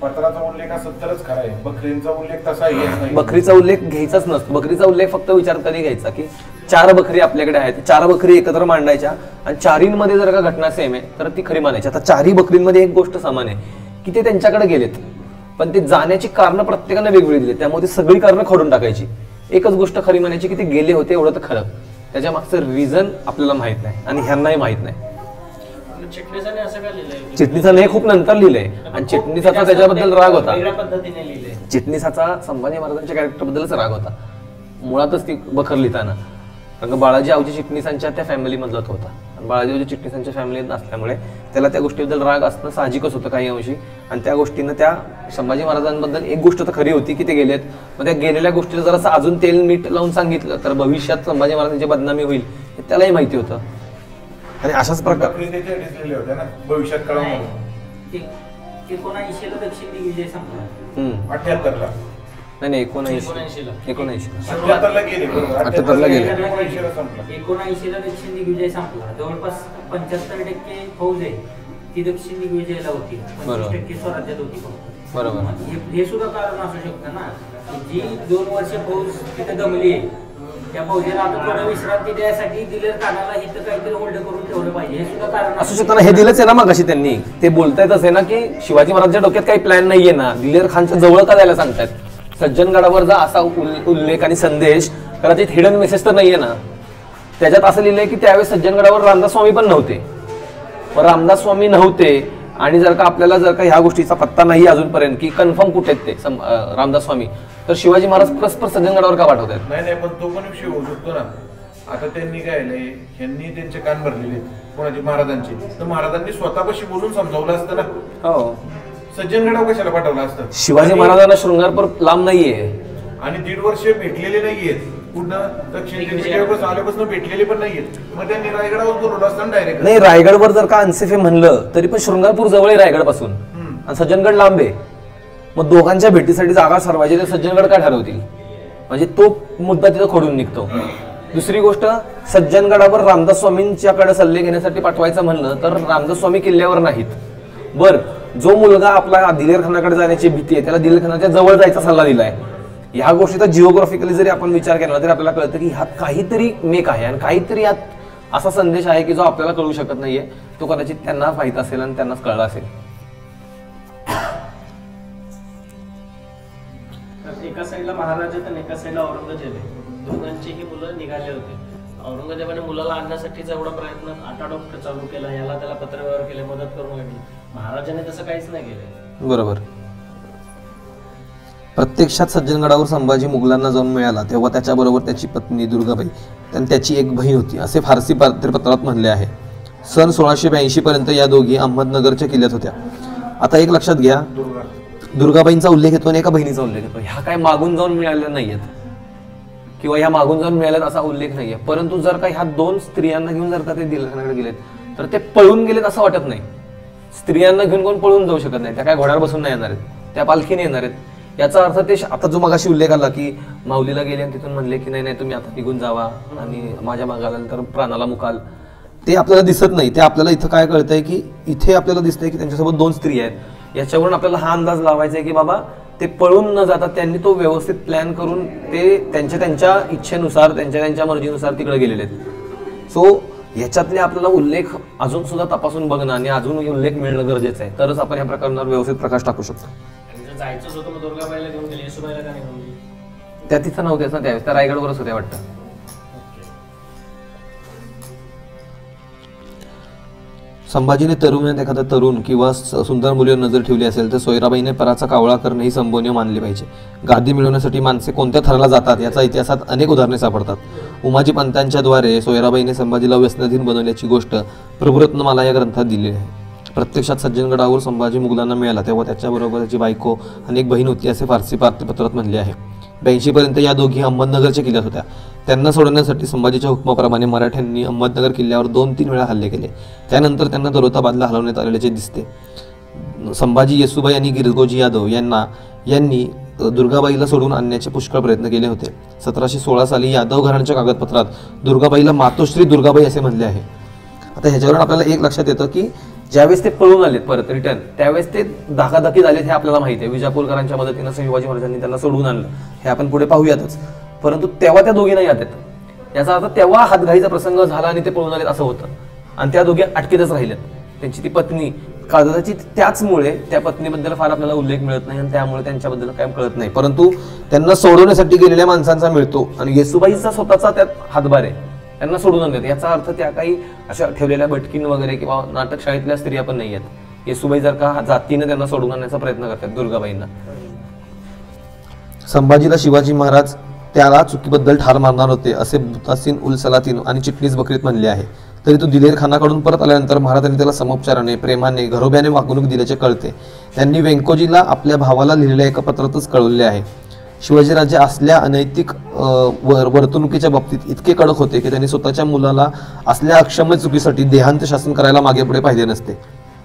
पत्राचा उल्लेख हा 70च खरा आहे, बकरीचा उल्लेख तसा येत नाही. बकरीचा उल्लेख घ्यायचाच नसतो. बकरीचा उल्लेख फक्त विचार कधी घ्यायचा की 4 बकरी आपल्याकडे आहेत, 4 बकरी एकत्र मांडायच्या आणि चारींमध्ये जर का घटना सेम आहे तर ती खरी मानायची. आता 4ही बकरींमध्ये एक गोष्ट समान आहे की ते त्यांच्याकडे गेलेत, पण ते जाण्याची कारणं प्रत्येकाने वेगवेगळी दिली, त्यामुळे ती सगळी कारणं खोडून टाकायची. एकच गोष्ट खरी म्हणायची की ते गेले होते एवढं तर खरं, त्याच्या मागचं रिझन आपल्याला माहित नाही आणि ह्यांनाही माहित नाही. चिटणीसाने असं का लिहिलंय? चिटणीसाने हे खूप नंतर लिहिलंय आणि चिटणीसाचा त्याच्याबद्दल राग होता. वेगळ्या पद्धतीने लिहिलंय. चिटणीसाचा संभाजी महाराजांच्या कॅरेक्टरबद्दलच राग होता मुळातच ती बखर लिहिताना. कारण बाळाजी आवजी चिटणीसांच्या त्या फॅमिलीमधला तो होता आणि बाळाजी आवजी चिटणीसांच्या फॅमिलीत नसल्यामुळे त्याला त्या गोष्टीबद्दल राग असणं साहजिकच होतं काही अंशी. आणि त्या गोष्टीनं त्या संभाजी महाराजांबद्दल एक गोष्ट तर खरी होती की ते गेलेत, मग त्या गेलेल्या गोष्टीला जरासं अजून तेल मीठ लावून सांगितलं तर भविष्यात संभाजी महाराजांची बदनामी होईल हे त्यालाही माहिती होतं. आणि अशाच प्रकारे बकरी त्याच्यासाठीच लिहिले होते ना, भविष्यात कळवून. 1979 ला दक्षिण दिग्विजय संपला. 78 ला नाही 79 78 ला गेले, 78 ला गेले. 79 ला संपला. 79 ला दक्षिण दिग्विजय संपला. जवळपास 75% फौज आहे ती दक्षिण दिग्विजयला होती, 25% स्वराज्यात होती फक्त. बरोबर. हे सुद्धा कारण असू शकतं ना, जी 2 वर्ष फौज तिथे दमली आहे त्या फौजेला आता थोडं विश्रांती द्यायसाठी दिलेर खानाला इथं काहीतरी होल्ड करून ठेवलं पाहिजे, हे सुद्धा कारण असू शकतं ना. हे दिलंच आहे ना मग अशी त्यांनी ते बोलतायत असे ना की शिवाजी महाराजांच्या डोक्यात काही प्लॅन नाहीये ना, दिलेर खानच्या जवळ का जायला सांगतायत. सज्जनगडावर जा असा उल्लेख आणि संदेश कदाचित हिडन मेसेज तर नाहीये ना. त्याच्यात असं लिहिलंय की त्यावेळेस सज्जनगडावर रामदास स्वामी पण नव्हते. रामदास स्वामी नव्हते आणि जर का आपल्याला जर का ह्या गोष्टीचा पत्ता नाही अजूनपर्यंत की कन्फर्म कुठे आहेत ते रामदास स्वामी, तर शिवाजी महाराज परस्पर सज्जनगडावर का पाठवतात. नाही पण तो पण विषय होऊ शकतो ना. आता त्यांनी काय केलंय, ह्यांनी त्यांचे कान भरलेले कोणाचे, महाराजांचे, तर महाराजांनी स्वतःपाशी बोलून समजावलं असतं ना. हो, सज्जनगडावर कशाला पाठवलं असतं. शिवाजी महाराजांना शृंगारपूर लांब नाहीये आणि 1.5 वर्ष भेटलेले नाहीयेत, पुन्हा दक्षिण दिग्विजयापासून आल्यापासून भेटलेले पण नाहीयेत. मग त्यांनी रायगडावर बोलवलं असतं डायरेक्ट. नाही, रायगडवर जर का अनसेफ आहे म्हणलं तरी पण शृंगारपूर जवळ आहे रायगड पासून आणि सज्जनगड लांब आहे. मग दोघांच्या भेटीसाठी जागा ठरवायची ते सज्जनगड का ठरवतील, म्हणजे तो मुद्दा तिथं खोडून निघतो. दुसरी गोष्ट, सज्जनगडावर रामदास स्वामींच्याकडे सल्ले घेण्यासाठी पाठवायचं म्हणलं तर रामदास स्वामी किल्ल्यावर नाहीत. बर, जो मुलगा आपला दिलेर खानाकडे जाण्याची भीती आहे त्याला दिलेर खानाच्या जवळ जायचा सल्ला दिलाय. ह्या गोष्टीचा जिओग्राफिकली जरी आपण विचार केला तरी आपल्याला कळतं की ह्यात काहीतरी मेक आहे आणि काहीतरी यात असा संदेश आहे की जो आपल्याला कळू शकत नाहीये. तो कदाचित त्यांनाच माहित असेल आणि त्यांनाच कळला असेल. एका साईडला महाराज आहेत आणि एका साईडला औरंगजेब आहे. दोघांचीही मुलं निघाले होते. औरंगजेबाने मुलाला आणण्यासाठीचा एवढा प्रयत्न आटाडोप चालू केला, याला त्याला पत्रव्यवहार केले, मदत करून लागली. महाराजांनी तसं काहीच नाही केलं. बरोबर. प्रत्यक्षात सज्जनगडावर संभाजी मुघलांना जाऊन मिळाला तेव्हा त्याच्याबरोबर त्याची पत्नी दुर्गाबाई आणि त्याची एक बहीण होती असे फारसी पात्रपत्रात म्हणले आहे. सन 1682 पर्यंत या दोघी अहमदनगरच्या किल्ल्यात होत्या. आता एक लक्षात घ्या, दुर्गाबाईंचा उल्लेख येतो आणि एका बहिणीचा उल्लेख येतो. ह्या काय मागून जाऊन मिळाल्या नाहीयेत किंवा ह्या मागून जाऊन मिळाल्यात असा उल्लेख नाहीये. परंतु जर का ह्या 2 स्त्रियांना घेऊन जर का ते दिलेरखानाकडे गेलेत तर ते पळून गेलेत असं वाटत नाही. स्त्रियांना घेऊन कोण पळून जाऊ शकत नाही. त्या काय घोड्यावर बसून नाही येणार आहेत, त्या पालखीने येणार आहेत. याचा अर्थ ते आता जो मगाशी उल्लेख आला की माऊलीला गेले आणि तिथून म्हणले की नाही तुम्ही आता निघून जावा आणि माझ्या मागाला तर प्राणाला मुकाल, ते आपल्याला दिसत नाही. ते आपल्याला इथं काय कळतंय की इथे आपल्याला दिसतंय की त्यांच्यासोबत 2 स्त्री आहेत. याच्यावरून आपल्याला हा अंदाज लावायचा आहे की बाबा ते पळून न जाता त्यांनी तो व्यवस्थित प्लॅन करून ते त्यांच्या इच्छेनुसार त्यांच्या मर्जीनुसार तिकडे गेलेले आहेत. सो याच्यातले आपल्याला उल्लेख अजून सुद्धा तपासून बघणं आणि अजून उल्लेख मिळणं गरजेचं आहे, तरच आपण ह्या प्रकरणावर व्यवस्थित प्रकाश टाकू शकतो. जायचंच होतं मग दुर्गाबाईला घेऊन गेली, येसुबाईला का नाही घेऊन गेली? त्या तिथं नव्हत्याच ना त्यावेळेस, त्या रायगडवरच होत्या वाटतं. संभाजीने तरुणात एखादा तरुण किंवा सुंदर मुलीवर नजर ठेवली असेल तर सोयराबाईने पराचा कावळा करणं ही संबोधनीय मानली पाहिजे. गादी मिळवण्यासाठी माणसे कोणत्या थराला जातात याचा इतिहासात अनेक उदाहरणे सापडतात. उमाजी पंतांच्या द्वारे सोयराबाईने संभाजीला व्यसनाधीन बनवल्याची गोष्ट प्रभुरत्नमाला या ग्रंथात दिलेली आहे. प्रत्यक्षात सज्जनगडावर संभाजी मुघलांना मिळाला तेव्हा त्याच्याबरोबर त्याची बायको आणि एक बहीण होती असे फारसी पात्रपत्रात म्हणले आहे. 82 पर्यंत या दोघी अहमदनगरच्या किल्ल्यात होत्या. त्यांना सोडवण्यासाठी संभाजीच्या हुकमाप्रमाणे मराठ्यांनी अहमदनगर किल्ल्यावर 2-3 वेळा हल्ले केले. त्यानंतर त्यांना दौलताबादला हलवण्यात आलेल्याचे दिसते. संभाजी, येसुबाई आणि गिरगोजी यादव यांनी दुर्गाबाईला सोडून आणण्याचे पुष्कळ प्रयत्न केले होते. 1716 साली यादव घराण्याच्या कागदपत्रात दुर्गाबाईला मातोश्री दुर्गाबाई असे म्हणले आहे. आता ह्याच्यावरून आपल्याला एक लक्षात येतं की ज्यावेळेस ते पळून आलेत परत रिटर्न त्यावेळेस ते धाकाधाकी झालेत हे आपल्याला माहिती आहे. विजापूरकरांच्या मदतीनं शिवाजी महाराजांनी त्यांना सोडवून आणलं हे आपण पुढे पाहूयातच. परंतु तेव्हा त्या दोघी नाही आहेत. याचा अर्थ तेव्हा हातघाईचा प्रसंग झाला आणि ते पळून आलेत असं होतं, आणि त्या दोघे अटकेतच राहिल्यात. त्यांची ती पत्नी कदाचित त्याचमुळे त्या पत्नीबद्दल फार आपल्याला उल्लेख मिळत नाही आणि त्यामुळे त्यांच्याबद्दल काय कळत नाही, परंतु त्यांना सोडवण्यासाठी गेलेल्या माणसांचा मिळतो आणि येसुबाईचा स्वतःचा त्यात हातभार आहे, त्यांना सोडून आणतात. याचा अर्थ त्या काही अशा ठेवलेल्या भटकीन वगैरे किंवा नाटक शाळेतल्या स्त्रिया पण नाही आहेत. येसुबाई जर का जातीनं त्यांना सोडून आणण्याचा प्रयत्न करतात दुर्गाबाईंना. संभाजीला शिवाजी महाराज त्याला चुकीबद्दल ठार मारणार होते असे मुतासिन उल सलातीन आणि चिटणीस बकरीत म्हणले आहे. तरी तो दिलेर खानाकडून परत आल्यानंतर महाराजांनी त्याला समोपचाराने, प्रेमाने, घरोब्याने वागणूक दिल्याचे कळते. त्यांनी व्यंकोजीला आपल्या भावाला लिहिलेल्या एका पत्रातच कळवले आहे. शिवाजीराजे असल्या अनैतिक वर्तणुकीच्या बाबतीत इतके कडक होते की त्यांनी स्वतःच्या मुलाला असल्या अक्षम्य चुकीसाठी देहांत शासन करायला मागे पुढे पाहिले नसते.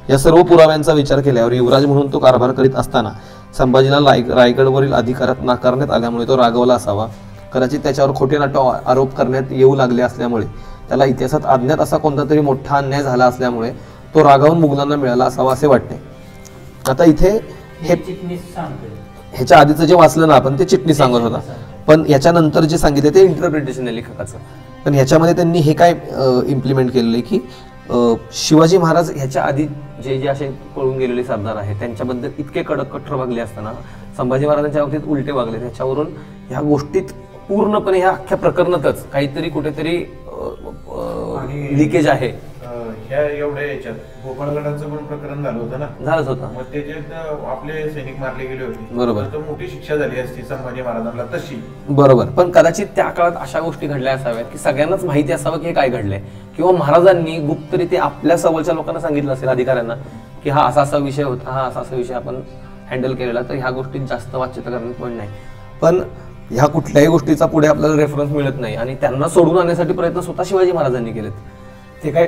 या सर्व पुराव्यांचा विचार केल्यावर युवराज म्हणून तो कारभार करीत असताना संभाजीला रायगडवरील अधिकारात नाकारण्यात आल्यामुळे तो रागवला असावा. कदाचित त्याच्यावर खोटे नाटे आरोप करण्यात येऊ लागले असल्यामुळे, त्याला इतिहासात अज्ञात असा कोणता तरी मोठा अन्याय झाला असल्यामुळे तो रागावून मुघलांना मिळाला असावा असे वाटते. आता इथे हे ह्याच्या आधीचं जे वाचलं ना आपण ते चिटणीस सांगत होता, पण याच्यानंतर जे सांगितले ते इंटरप्रिटेशन आहे लेखकाचं. पण ह्याच्यामध्ये त्यांनी हे काय इम्प्लिमेंट केलेलं आहे की शिवाजी महाराज ह्याच्या आधी जे जे असे पळून गेलेले सरदार आहेत त्यांच्याबद्दल इतके कडक कठोर वागले असताना संभाजी महाराजांच्या बाबतीत उलटे वागले. त्याच्यावरून ह्या गोष्टीत पूर्णपणे ह्या अख्ख्या प्रकरणातच काहीतरी कुठेतरी लिकेज आहे. ह्या एवढ्या याच्यात गोपाळगडाचं पण प्रकरण झालं होतं ना, झालंच होतं. मग त्याच्यात आपले सैनिक मारले गेले होते, बरोबर, तर मोठी शिक्षा झाली असती संभाजी महाराजांना तशी. बरोबर, पण कदाचित त्या काळात अशा गोष्टी घडल्या असाव्यात की सगळ्यांनाच माहिती असावं की हे काय घडलंय, किंवा महाराजांनी गुप्तरीत्या आपल्या सवलच्या लोकांना सांगितलं असेल, अधिकाऱ्यांना, की हा असा असा विषय होता, हा असा असा विषय आपण हँडल केलेला, तर ह्या गोष्टीत जास्त वाच्यता करण्यात पण नाही. पण ह्या कुठल्याही गोष्टीचा पुढे आपल्याला रेफरन्स मिळत नाही आणि त्यांना सोडून आणण्यासाठी प्रयत्न स्वतः शिवाजी महाराजांनी केलेत. ते काय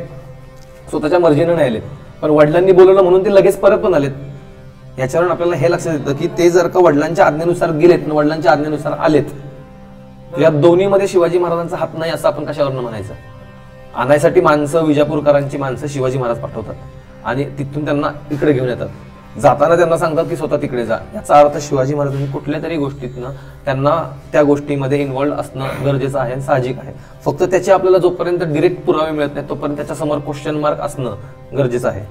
स्वतःच्या मर्जीनं नाही आलेत, पण वडिलांनी बोलवलं म्हणून ते लगेच परत पण आलेत. याच्यावरून आपल्याला हे लक्षात येतं की ते जर का वडिलांच्या आज्ञेनुसार गेलेत आणि वडिलांच्या आज्ञेनुसार आलेत, या दोन्हीमध्ये शिवाजी महाराजांचा हात नाही असं आपण कशावरनं म्हणायचं. आणायसाठी माणसं, विजापूरकरांची माणसं शिवाजी महाराज पाठवतात आणि तिथून त्यांना इकडे घेऊन येतात. जाताना त्यांना सांगतात की स्वतः तिकडे जा. याचा अर्थ शिवाजी महाराजांनी कुठल्या तरी गोष्टीतनं त्यांना त्या गोष्टीमध्ये इन्व्हॉल्ड असणं गरजेचं आहे, साहजिक आहे. फक्त त्याचे आपल्याला जोपर्यंत डिरेक्ट पुरावे मिळत नाही तोपर्यंत त्याच्या समोर क्वेश्चन मार्क असणं गरजेचं आहे.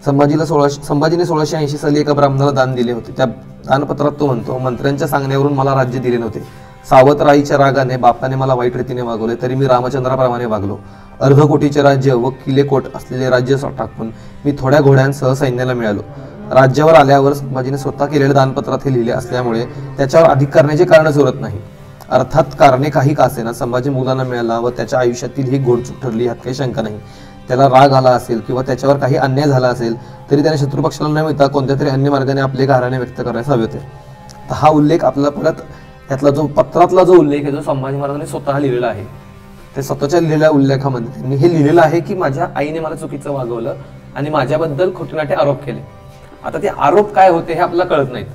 संभाजीने 1680 साली एका ब्राह्मणाला दान दिले होते. त्या दानपत्रात तो म्हणतो, मंत्र्यांच्या सांगण्यावरून मला राज्य दिले नव्हते. सावतराईच्या रागाने बापाने मला वाईट रीतीने वागवले, तरी मी रामचंद्राप्रमाणे वागलो. अर्धकोटीचे राज्य व किलेकोट असलेले राज्य टाकून मी थोड्या घोड्यांसह सैन्याला मिळालो. राज्यावर आल्यावर संभाजीने स्वतः केलेल्या दानपत्रात हे लिहिले असल्यामुळे त्याच्यावर अधिक करण्याचे कारणच उरत नाही. अर्थात कारणे काही का असेना संभाजी मुलांना मिळाला व त्याच्या आयुष्यातील ही घोडचूक ठरली यात काही शंका नाही. त्याला राग आला असेल किंवा त्याच्यावर काही अन्याय झाला असेल तरी त्याने शत्रुपक्षाला न मिळता कोणत्या तरी अन्य मार्गाने आपले गाऱ्हाणे व्यक्त करण्यास हवे होते. हा उल्लेख आपला परत यातला जो पत्रातला जो उल्लेख आहे जो संभाजी महाराजांनी स्वतः लिहिलेला आहे, ते स्वतःच्या लिहिलेल्या उल्लेखामध्ये त्यांनी हे लिहिलेलं आहे की माझ्या आईने मला चुकीचं वागवलं आणि माझ्याबद्दल खोटेनाटे आरोप केले. आता ते आरोप काय होते हे आपल्याला कळत नाहीत.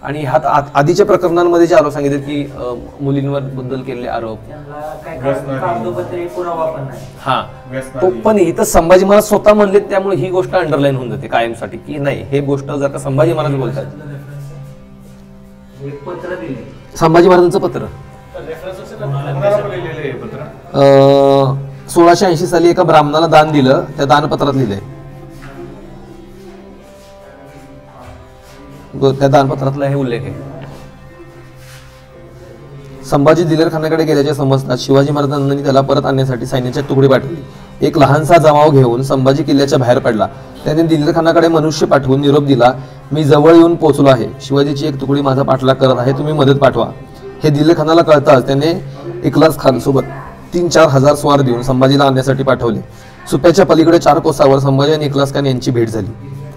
आणि ह्यात आधीच्या प्रकरणांमध्ये जे आरोप सांगितले की मुलींवर बद्दल केलेले आरोप, हा तो पण इथं संभाजी महाराज स्वतः म्हणले, त्यामुळे ही गोष्ट अंडरलाईन होऊन जाते कायमसाठी की नाही, हे गोष्ट जर का संभाजी महाराज बोलतात. संभाजी महाराजांचं पत्र 1680 साली एका ब्राह्मणाला दान दिलं, त्या दानपत्रात लिहिलंय. त्या दानपत्रातला हे उल्लेख आहे. संभाजी दिलेर खानाकडे गेल्याचे समजतात शिवाजी महाराजांनी त्याला परत आणण्यासाठी सैन्याची तुकडी पाठवली. एक लहानसा जमाव घेऊन संभाजी किल्ल्याच्या बाहेर पडला. त्याने दिलेर खानाकडे मनुष्य पाठवून निरोप दिला, मी जवळ येऊन पोहोचलो आहे. शिवाजीची एक तुकडी माझा पाठलाग करत आहे, तुम्ही मदत पाठवा. हे दिलेर खानाला कळताच त्याने इकलास खान सोबत 3-4 हजार स्वार देऊन संभाजीला आणण्यासाठी पाठवले. सुप्याच्या पलीकडे 4 कोसावर संभाजी आणि इकलास खान यांची भेट झाली.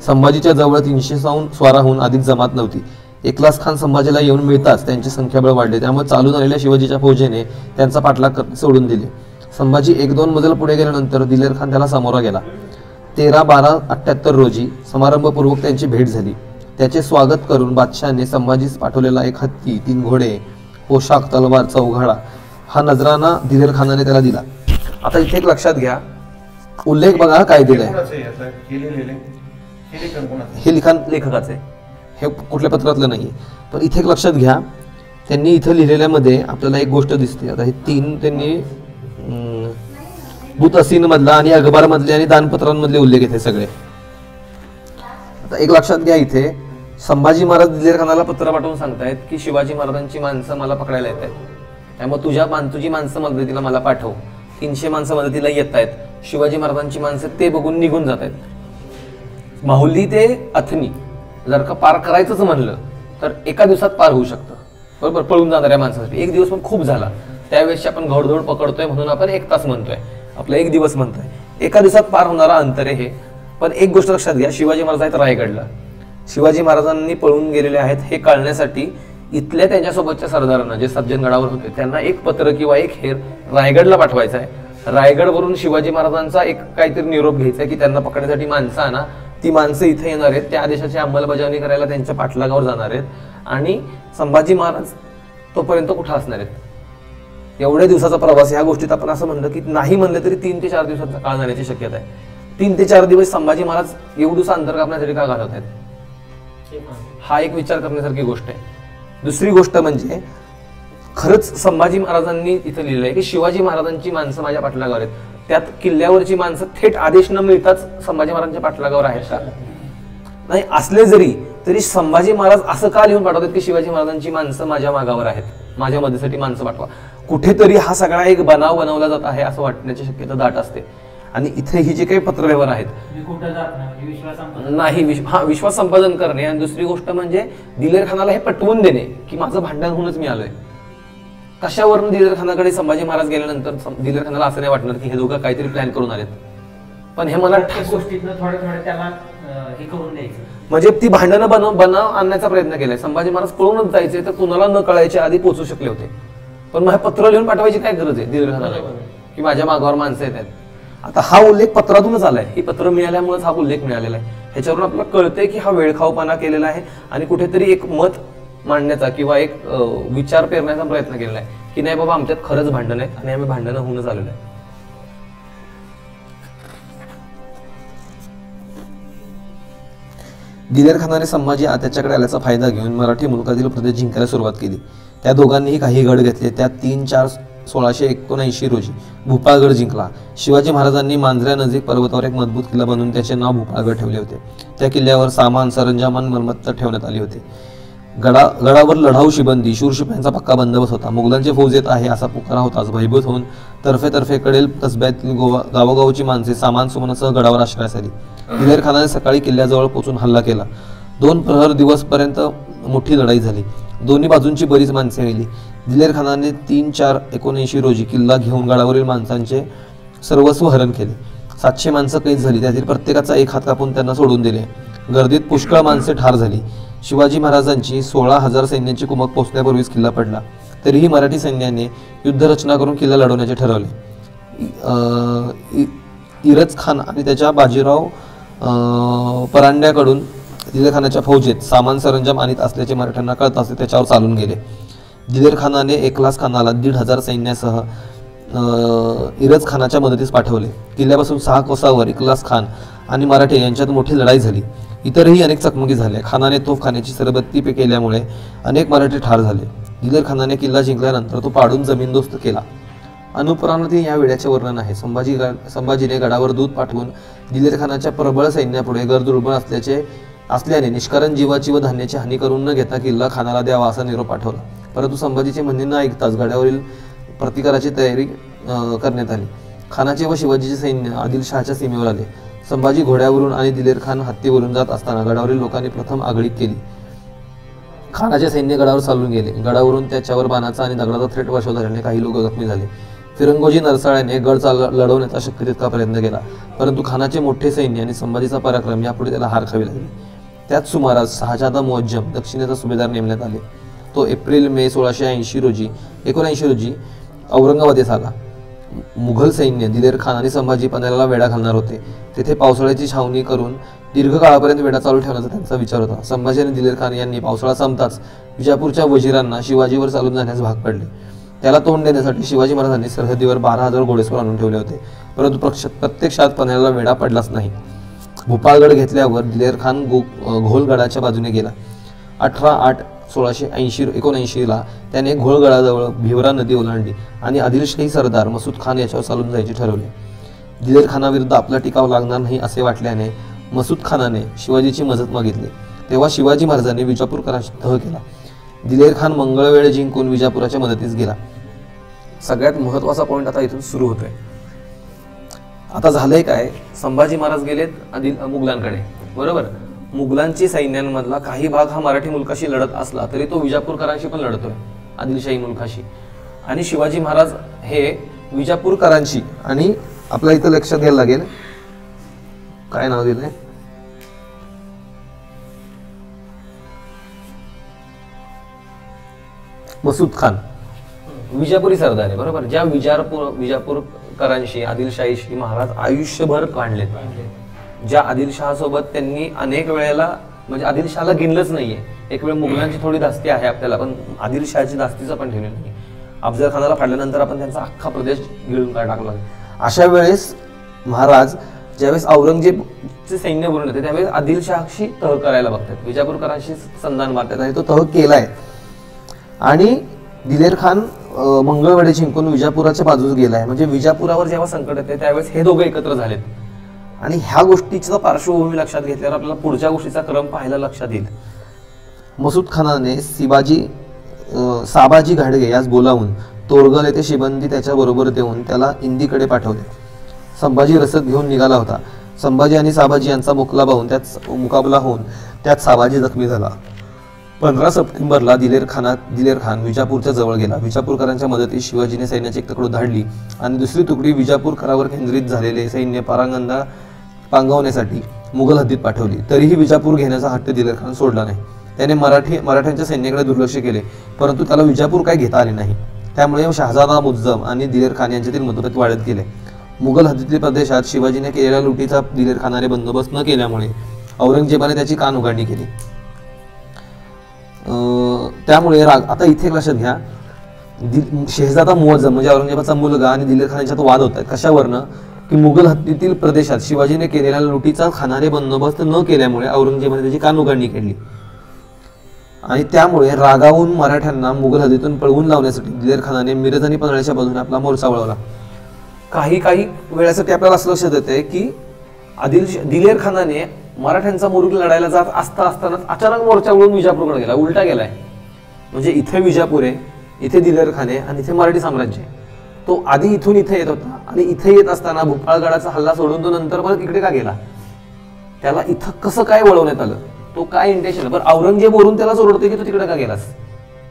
संभाजीच्या जवळ 300 स्वाराहून अधिक जमात नव्हती. इकलास खान संभाजीला येऊन मिळताच त्यांची संख्याबळ वाढली, त्यामुळे चालून आलेल्या शिवाजीच्या फौजेने त्यांचा पाठलाग सोडून दिले. संभाजी 1-2 मजल पुढे गेल्यानंतर दिलेर खान त्याला सामोरा गेला. 13/12/78 रोजी समारंभपूर्वक त्यांची भेट झाली. त्याचे स्वागत करून बादशाहने संभाजीस पाठवलेला एक हत्ती, 3 घोडे, पोशाख, तलवार, चौघाडा हा नजराना दिलेर खानाने त्याला दिला. आता इथे एक लक्षात घ्या, उल्लेख बघा काय दिलाय. हे लिखाण लेखकाचे, हे कुठल्या पत्रातलं नाही. पण इथे एक लक्षात घ्या, त्यांनी इथं लिहिलेल्यामध्ये आपल्याला एक गोष्ट दिसते. आता हे 3 त्यांनी बुतसीन मधला आणि अखबार मधले आणि दानपत्रांमधले उल्लेख येते सगळे. आता एक लक्षात घ्या, इथे संभाजी महाराज दिलेर खानाला पत्र पाठवून सांगतायत की शिवाजी महाराजांची माणसं मला पकडायला येत आहेत, त्यामुळे तुझी माणसं मदतीला मला पाठव. 300 माणसं मदतीला येत आहेत. शिवाजी महाराजांची माणसं ते बघून निघून जात आहेत. माहुली ते अथनी जर का पार करायचंच म्हणलं तर एका दिवसात पार होऊ शकतं, बरोबर, पळून जाणाऱ्या माणसासाठी. एक दिवस पण खूप झाला, त्यावेळेस आपण घोडदौड पकडतोय म्हणून आपण 1 तास म्हणतोय, आपला 1 दिवस म्हणतोय. एका दिवसात पार होणारा अंतर आहे हे. पण एक गोष्ट लक्षात घ्या, शिवाजी महाराज आहेत रायगडला. शिवाजी महाराजांनी पळून गेलेले आहेत हे कळण्यासाठी इथल्या त्यांच्यासोबतच्या सरदारांना, जे सज्जनगडावर होते, त्यांना एक पत्र किंवा एक हेर रायगडला पाठवायचं आहे. रायगडवरून शिवाजी महाराजांचा एक काहीतरी निरोप घ्यायचा आहे की त्यांना पकडण्यासाठी माणसं आणा. ती माणसं इथे येणार आहेत, त्या आदेशाची अंमलबजावणी करायला त्यांच्या पाठलागावर जाणार आहेत आणि संभाजी महाराज तोपर्यंत कुठं असणार आहेत. एवढ्या दिवसाचा प्रवास, ह्या गोष्टीत आपण असं म्हणलं की नाही म्हणलं तरी 3 ते 4 दिवसाचा काळ जाण्याची शक्यता आहे. 3 ते 4 दिवस संभाजी महाराज एवढूसा अंतर कापण्यासाठी का घालवत आहेत, हा एक विचार करण्यासारखी गोष्ट आहे. दुसरी गोष्ट म्हणजे खरंच संभाजी महाराजांनी इथं लिहिलंय की शिवाजी महाराजांची माणसं माझ्या पाठलागावर आहेत. त्यात किल्ल्यावरची माणसं थेट आदेश न मिळताच संभाजी महाराजांच्या पाठलागावर आहेत का? नाही असले जरी तरी संभाजी महाराज असं का लिहून पाठवतात की शिवाजी महाराजांची माणसं माझ्या मागावर आहेत, माझ्या मदतीसाठी माणसं पाठवा. कुठेतरी हा सगळा एक बनाव बनवला जात आहे असं वाटण्याची शक्यता दाट असते. आणि इथे ही जे काही पत्रव्यवहार आहेत नाही, विश्वास संपादन करणे. आणि दुसरी गोष्ट म्हणजे दिलेर खानाला हे पटवून देणे की माझं भांडण होऊनच मी आलोय. कशावरून दिलेर खानाकडे संभाजी महाराज गेल्यानंतर दिलेर खानाला असं नाही वाटणार की हे दोघं काहीतरी प्लॅन करून आलेत, पण हे मला म्हणजे ती भांडणं बनाव आणण्याचा प्रयत्न केलाय. संभाजी महाराज पळूनच जायचे तर कुणाला न कळायच्या आधी पोहोचू शकले होते, पण मग हे पत्र लिहून पाठवायची काय गरज आहे दिलेर खानाला की माझ्या मागावर माणसं येत आहेत. आता हा उल्लेख पत्रातूनच आलाय, ही पत्र मिळाल्यामुळेच हा उल्लेख मिळालेला आहे. ह्याच्यावरून आपल्याला कळतंय की हा वेळखावपणा केलेला आहे आणि कुठेतरी एक मत मांडण्याचा किंवा एक विचार पेरण्याचा प्रयत्न केलेला आहे की नाही बाबा आमच्यात खरंच भांडण आहे आणि आम्ही भांडणं होऊनच आलेलो आहे. दिलेर खानाने संभाजी त्याच्याकडे आल्याचा फायदा घेऊन मराठी मुलकातील प्रदेश जिंकायला सुरुवात केली. त्या दोघांनीही काही गड घेतले. त्यात 3/4/1679 रोजी भूपाळगड जिंकला. शिवाजी महाराजांनी मांजऱ्यानजीक पर्वतावर एक मजबूत किल्ला बनवून त्याचे नाव भूपाळगड ठेवले होते. त्या किल्ल्यावर सामान सरंजाम आणि मालमत्ता ठेवण्यात आली होती. गडावर लढाऊ शिबंदी, शूरशिपायांचा पक्का बंदोबस्त होता. मुघलांचे फौज येत आहे असा पुकारा होताच. भयभीत होऊन तर्फे कसब्यातील गावोगावची माणसे सामान सुमानासह गडावर आश्रयास आली. दिलेर खानाने सकाळी किल्ल्याजवळ पोहोचून हल्ला केला. 2 प्रहर दिवसपर्यंत मोठी लढाई झाली. दोन्ही बाजूंची बरीच माणसे गेली. दिलेर खानाने 3/4/79 रोजी किल्ला घेऊन गडावरील माणसांचे सर्वस्व हरण केले. 700 माणसं कैद झाली. त्यातील प्रत्येकाचा एक हात कापून त्यांना सोडून दिले. गर्दीत पुष्कळ माणसे ठार झाली. शिवाजी महाराजांची 16,000 सैन्याची कुमक पोहोचण्यापूर्वीच किल्ला पडला. तरीही मराठी सैन्याने युद्धरचना करून किल्ला लढवण्याचे ठरवले. इरज खान आणि त्याच्या बाजीराव परांड्याकडून दिलेर खानाच्या फौजेत सामान सरंजाम आणीत असल्याचे मराठ्यांना कळत असे त्याच्यावर चालून गेले. दिलेर खानाने एकलास खानाला 1,500 सैन्यासह इरज खानाच्या मदतीस पाठवले. किल्ल्यापासून 6 कोसावर एकलास खान आणि मराठे यांच्यात मोठी लढाई झाली. इतरही अनेक चकमकी झाल्या. खानाने तोफखान्याची सरबत्ती केल्यामुळे अनेक मराठे ठार झाले. दिलेर खानाने किल्ला जिंकल्यानंतर तो पाडून जमीनदोस्त केला. अनुपुराणातील या वेळ्याचे वर्णन आहे. संभाजीने गडावर दूत पाठवून दिलेर खानाच्या प्रबळ सैन्यापुढे दुर्बळ असल्याने निष्कारण जीवाची व धान्याची हानी करून न घेता किल्ला खानाला द्यावा असा निरोप पाठवला. परंतु संभाजीचे म्हणणे न ऐकताच गडावरील प्रतिकाराची तयारी करण्यात आली. खानाचे व शिवाजीचे सैन्य आदिलशहाच्या सीमेवर आले. संभाजी घोड्यावरून आणि दिलेर खान हत्तीवरून जात असताना गडावरील लोकांनी प्रथम आगळीक केली. खानाचे सैन्य गडावर चालून गेले. गडावरून त्याच्यावर बाणाचा आणि दगडाचा थेट वर्षाव झाल्याने काही लोक जखमी झाले. फिरंगोजी नरसाळ्याने गड लढवण्याचा शक्य तितका प्रयत्न केला, परंतु खानाचे मोठे सैन्य आणि संभाजीचा पराक्रम यापुढे त्याला हार खावी लागली. त्याच सुमारास शहाजादा मुअज्जम दक्षिणेचा सुभेदार नेमण्यात आले. तो एप्रिल-मे 1980 रोजी औरंगाबाद येथे आला. मुघल सैन्य दिलेर खान आणि संभाजी पन्हाळ्याला वेढा घालणार होते. तेथे पावसाळ्याची छावणी करून दीर्घ काळापर्यंत वेढा चालू ठेवण्याचा त्यांचा विचार होता. संभाजी आणि दिलेर खान यांनी पावसाळा संपताच विजापूरच्या वजिरांना शिवाजीवर चालून जाण्यास भाग पडले. त्याला तोंड देण्यासाठी शिवाजी महाराजांनी सरहद्दीवर 12,000 घोडेस्वार आणून ठेवले होते, परंतु प्रत्यक्षात पन्हाळ्याला वेढा पडलाच नाही. भूपाळगड घेतल्यावर दिलेर खान घोलगडाच्या बाजूने गेला. 1679ला त्याने घोळगडाजवळ भिवरा नदी ओलांडली आणि आदिलशाही सरदार मसूद खान याच्यावर चालून जायचे ठरवले. दिलेर खानाविरुद्ध आपला टिकाव लागणार नाही असे वाटल्याने मसूद खानाने शिवाजीची मदत मागितली. तेव्हा शिवाजी महाराजांनी विजापूरकरांशी तह केला. दिलेर खान मंगळवेळ जिंकून विजापुराच्या मदतीस गेला. सगळ्यात महत्त्वाचा पॉईंट आता इथून सुरू होतोय. आता झालंय काय, संभाजी महाराज गेलेत मुघलांकडे, बरोबर. मुघलांची सैन्यांमधला काही भाग हा मराठी मुलकाशी लढत असला तरी तो विजापूरकरांशी पण लढतोय, आदिलशाही मुलकाशी. आणि शिवाजी महाराज हे विजापूरकरांशी, आणि आपल्या इथं लक्षात घ्यायला लागेल काय नाव दिलंय, मसूद खान विजापुरी सरदार आहे, बरोबर. ज्या विजापूरकरांशी आदिलशाहीशी महाराज आयुष्यभर काढलेत, ज्या आदिलशहासोबत त्यांनी अनेक वेळेला, म्हणजे आदिलशहाला गिनलंच नाहीये. एक वेळ मुघलांची थोडी धास्ती आहे आपल्याला, पण आदिलशहाची धास्तीचं पण ठेवली नाही. अफजल खानाला फाडल्यानंतर आपण त्यांचा अख्खा प्रदेश गिळून टाकला. अशा वेळेस महाराज ज्यावेळेस औरंगजेबचे सैन्य बोलून येते त्यावेळेस आदिलशहाशी तह करायला बघतात, विजापूरकरांशी संधान मारतात, आणि तो तह केलाय. आणि दिलेर खान मंगळवेढे जिंकून विजापुराच्या बाजूस गेलाय. म्हणजे विजापुरावर जेव्हा संकट येते त्यावेळेस हे दोघे एकत्र झालेत. आणि ह्या गोष्टीचा पार्श्वभूमी लक्षात घेतल्यावर आपल्याला पुढच्या गोष्टीचा क्रम पाहायला लक्षात येईल. मसूद खानाने साबाजी घाडगे यास बोलावून तोरगल येथे शिबंदी त्याच्याबरोबर देऊन त्याला इंदीकडे पाठवले. संभाजी रसद घेऊन निघाला होता. संभाजी आणि साबाजी यांचा मुकाबला होऊन त्यात साबाजी जखमी झाला. 15 सप्टेंबरला दिलेर खान विजापूरच्या जवळ गेला. विजापूरकरांच्या मदतीस शिवाजीने सैन्याची एक तुकडी धाडली आणि दुसरी तुकडी विजापूरकरावर केंद्रित झालेले सैन्य पांगवण्यासाठी मुघल हद्दीत पाठवली. तरीही विजापूर घेण्याचा हट्ट दिलेर खान सोडला नाही. त्याने मराठ्यांच्या सैन्याकडे दुर्लक्ष केले, परंतु त्याला विजापूर काही घेता आले नाही. त्यामुळे शहाजादा मुज्जम आणि दिलेर खान यांच्यातील मतभेद वाढत गेले. मुघल हद्दीतील प्रदेशात शिवाजीने केलेल्या लुटीचा दिलेर खानाने बंदोबस्त न केल्यामुळे औरंगजेबाने त्याची कान उघडणी केली. त्यामुळे आता इथे लक्षात घ्या, शहजादा मुअज्जम म्हणजे औरंगजेबाचा मुलगा आणि दिलेर खान यांच्यात वाद होत आहेत. कशावरनं की मुघल हद्दीतील प्रदेशात शिवाजीने केलेल्या लुटीचा खानाने बंदोबस्त न केल्यामुळे औरंगजेबाने त्याची कान उघडणी केली. आणि त्यामुळे रागावून मराठ्यांना मुघल हद्दीतून पळवून लावण्यासाठी दिलेर खानाने मिरज आणि पन्हाळ्याच्या बाजूने आपला मोर्चा वळवला. काही वेळासाठी आपल्याला असं लक्षात येते की दिलेर खानाने मराठ्यांचा मुरुग लढायला जात असताना अचानक मोर्चा वळून विजापूरकडे गेला, उलटा गेलाय. म्हणजे इथे विजापूर आहे, इथे दिलेर खान आहे आणि इथे मराठी साम्राज्य आहे. तो आधी इथून इथे येत होता आणि इथे येत असताना भूपाळगडाचा हल्ला सोडून तो नंतर परत इकडे का गेला, त्याला इथं कसं काय वळवण्यात आलं, तो काय इंटेन्शन. बरं, औरंगजेब वरून त्याला ओरडतोय की तू तिकडे का गेलास,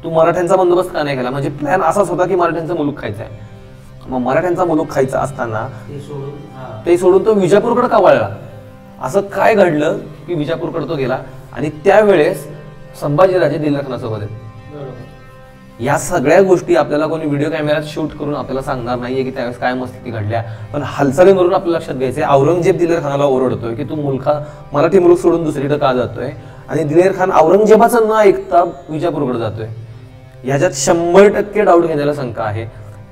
तू मराठ्यांचा बंदोबस्त का नाही केला. म्हणजे प्लॅन असाच होता की मराठ्यांचा मुलूक खायचा आहे. मग मराठ्यांचा मुलूक खायचा असताना ते सोडून तो विजापूरकडे का वळला, असं काय घडलं की विजापूरकडे तो गेला. आणि त्यावेळेस संभाजीराजे दिलेर खानासोबत आहेत. या सगळ्या गोष्टी आपल्याला कोणी व्हिडिओ कॅमेऱ्यात शूट करून आपल्याला सांगणार नाहीये की त्यावेळेस काय मस्ती घडल्या, पण हालचालीवरून आपल्याला लक्षात घ्यायचंय औरंगजेब दिलेर खानाला ओरडतोय की तू मराठी मुलूक सोडून दुसरीकडे का जातोय, आणि दिलेर खान औरंगजेबाचं न ऐकता विजापूरकडे जातोय. ह्याच्यात 100% डाऊट घेण्याला शंका आहे.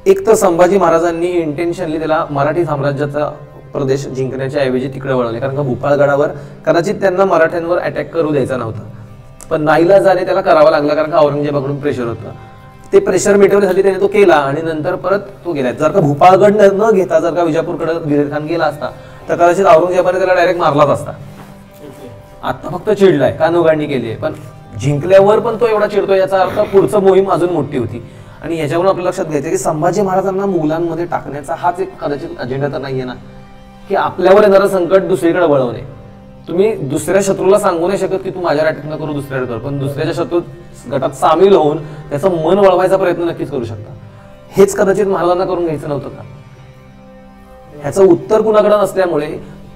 एक तर संभाजी महाराजांनी इंटेन्शनली त्याला मराठी साम्राज्याचा प्रदेश जिंकण्याच्या ऐवजी तिकडे वळवले, कारण का भूपाळगडावर कदाचित त्यांना मराठ्यांवर अटॅक करू द्यायचा नव्हता, पण नाईलाजाने त्याला करावा लागला कारण का औरंगजेबाकडून प्रेशर होतं. ते प्रेशर मिटवण्यासाठी त्याने तो केला आणि नंतर परत तो गेला. जर का भूपाळगड न घेता जर का विजापूरकडे दिलेर खान गेला असता तर कदाचित औरंगजेबाने त्याला डायरेक्ट मारलाच असता. आता फक्त चिडलाय, कान उघडणी केली आहे, पण जिंकल्यावर पण तो एवढा चिडतोय याचा अर्थ पुढचं मोहीम अजून मोठी होती. आणि याच्यावरून आपल्या लक्षात घ्यायचं की संभाजी महाराजांना मुघलांमध्ये टाकण्याचा हाच एक कदाचित अजेंडा तर नाहीये ना, की आपल्यावर येणारं संकट दुसरीकडे वळवणे. तुम्ही दुसऱ्या शत्रूला सांगू नाही शकत की तू माझ्या अटॅक न करू दुसऱ्याकडे कर, पण दुसऱ्याच्या शत्रू गटात सामील होऊन त्याचं मन वळवायचा प्रयत्न नक्कीच करू शकता. हेच कदाचित महाराजांना करून घ्यायचं नव्हतं का. ह्याचं उत्तर कुणाकडे नसल्यामुळे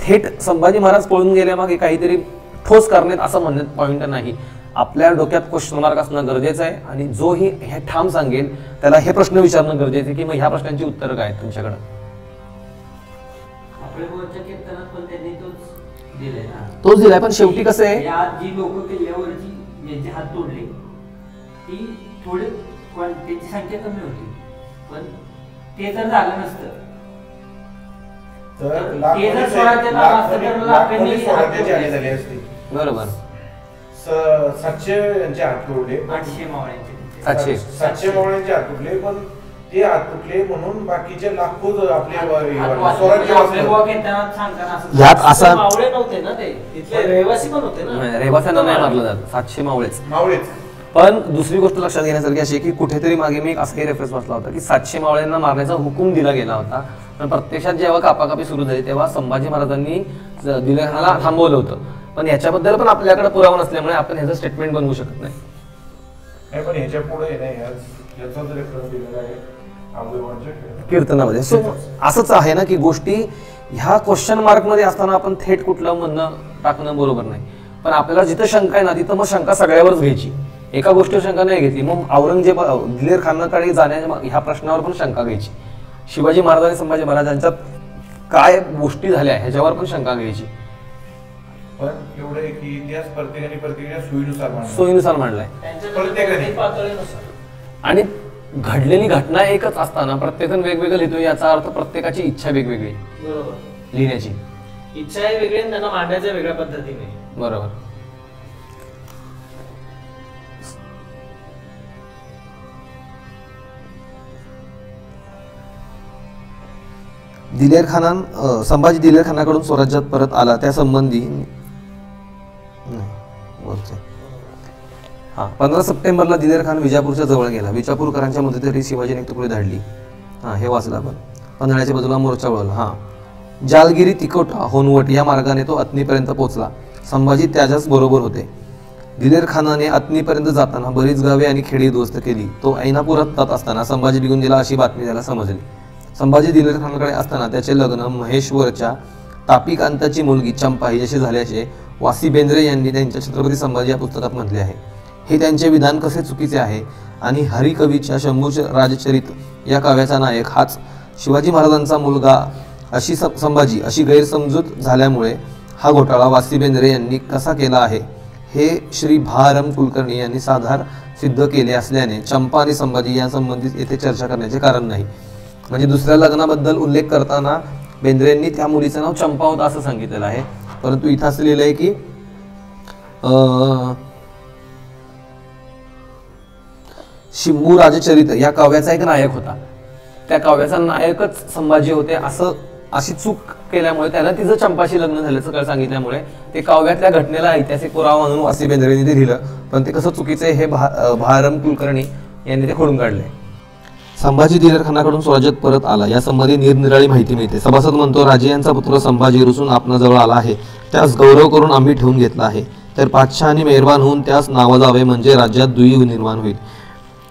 थेट संभाजी महाराज पळून गेल्यामागे काहीतरी ठोस करण्यात असं म्हणण्यात पॉईंट नाही. आपल्या डोक्यात क्वेश्चन मार्क असणं गरजेचं आहे आणि जो ही हे ठाम सांगेल त्याला हे प्रश्न विचारणं गरजेचं आहे की मग ह्या प्रश्नांची उत्तरं काय आहेत तुमच्याकडे. तोच दिलाय, पण शेवटी कसं आहे, जी लोक किल्ल्यावरची यांचे हात तोडले ती थोडे त्यांची संख्या कमी होती, पण ते जर झालं नसतं तर लाखोनी स्वराज्याची हानी झाली असती. बरोबर. 700 यांचे हात तोडले, 800 मावळ्यांचे 700 मावळ्यांचे हात तुटले, पण ते हात तुटले म्हणून बाकीचे लाखो आपले स्वराज्य ह्यात असा मावळे नव्हते ना, ते तिथले रहिवासी पण होते ना. रहिवाशांना नाही मारलं जात, 700 मावळेच. मावळेच. पण दुसरी गोष्ट लक्षात घेण्यासारखी अशी की कुठेतरी मागे मी एक असाही रेफरन्स वाचला होता की 700 मावळ्यांना मारण्याचा हुकूम दिला गेला होता, पण प्रत्यक्षात जेव्हा कापाकापी सुरू झाली तेव्हा संभाजी महाराजांनी दिलेखानाला थांबवलं होतं. पण याच्याबद्दल पण आपल्याकडे पुरावा नसल्यामुळे आपण ह्याचं स्टेटमेंट बनवू शकत नाही. पण ह्याच्या पुढे नाही याचाच रेफरन्स दिलेला आहे कीर्तनामध्ये. सो असंच आहे ना की गोष्टी ह्या क्वेश्चन मार्क मध्ये असताना आपण थेट कुठलं म्हणणं टाकणं बरोबर नाही. पण आपल्याला जिथं शंका आहे ना तिथं मग शंका सगळ्यावरच घ्यायची, एका गोष्टीवर शंका नाही घेतली. मग औरंगजेब दिलेर खानाकडे जाण्याच्या ह्या प्रश्नावर पण शंका घ्यायची, शिवाजी महाराज आणि संभाजी महाराजांच्यात काय गोष्टी झाल्या ह्याच्यावर पण शंका घ्यायची. पण एवढं आहे की इतिहास प्रत्येकाने सोयीनुसार मांडलाय आणि घडलेली घटना एकच असताना प्रत्येकजण वेगवेगळं लिहितो, याचा अर्थ प्रत्येकाची इच्छा वेगवेगळी लिहिण्याची. इच्छा आहे वेगळी आणि त्यांना मांडायचं वेगळ्या पद्धतीने. बरोबर. दिलेर खानान संभाजी दिलेर खानाकडून स्वराज्यात परत आला त्यासंबंधी 15 सप्टेंबरला दिलेर खान विजापूरच्या जवळ गेला. विजापूरकरांच्या मदतीसाठी शिवाजीने एक तुकडी धाडली. हे वाचलं आपण. पन्हाळ्याच्या बाजूला मोर्चा वळवला. जालगिरी, तिकोटा, होनवट या मार्गाने तो अतनीपर्यंत पोहोचला. संभाजी त्याच्याच बरोबर होते. दिलेर खानाने अतनीपर्यंत जाताना बरीच गावे आणि खेडी उद्ध्वस्त केली. तो ऐनापुरात जात असताना संभाजी निघून गेला अशी बातमी त्याला समजली. संभाजी दिलेर खानाकडे असताना त्याचे लग्न महेश्वरच्या तापिकांताची मुलगी चंपा हिच्याशी झाल्याचे वासी बेंद्रे यांनी त्यांच्या छत्रपती संभाजी या पुस्तकात म्हटले आहे. हे त्यांचे विधान कसे चुकीचे आहे आणि हरिकवीच्या शंभू राजचरित या काव्याचा नायक हाच शिवाजी महाराजांचा मुलगा अशी संभाजी अशी गैरसमजूत झाल्यामुळे हा घोटाळा वासी बेंद्रे यांनी कसा केला आहे हे श्री भारम कुलकर्णी यांनी साधार सिद्ध केले असल्याने चंपा आणि संभाजी या संबंधित येथे चर्चा करण्याचे कारण नाही. म्हणजे दुसऱ्या लग्नाबद्दल उल्लेख करताना बेंद्रेंनी त्या मुलीचं नाव चंपा होतं असं सांगितलेलं आहे, परंतु इथं असं लिहिलंय की शंभू राजचरित या काव्याचा एक नायक होता, त्या काव्याचा नायकच संभाजी होते असं अशी चूक केल्यामुळे त्याला तिचं चंपाशी लग्न झाल्याचं सांगितल्यामुळे ते काव्यातल्या घटनेला ऐतिहासिक पुरावा म्हणून वासी बेंद्रेंनी ते लिहिलं, पण ते कसं चुकीचं आहे हे भारम कुलकर्णी यांनी ते खोडून काढले. संभाजी दिलेर खानाकडून स्वराज्यात परत आला यासंबंधी निरनिराळी माहिती मिळते. सभासद म्हणतो, राजे यांचा पुत्र संभाजी रुसून आपणाजवळ आला आहे, त्यास गौरव करून आम्ही ठेवून घेतला आहे, तर पातशाहाने मेहरबान होऊन त्यास नावाजावे म्हणजे राज्यात दुई निर्माण होईल.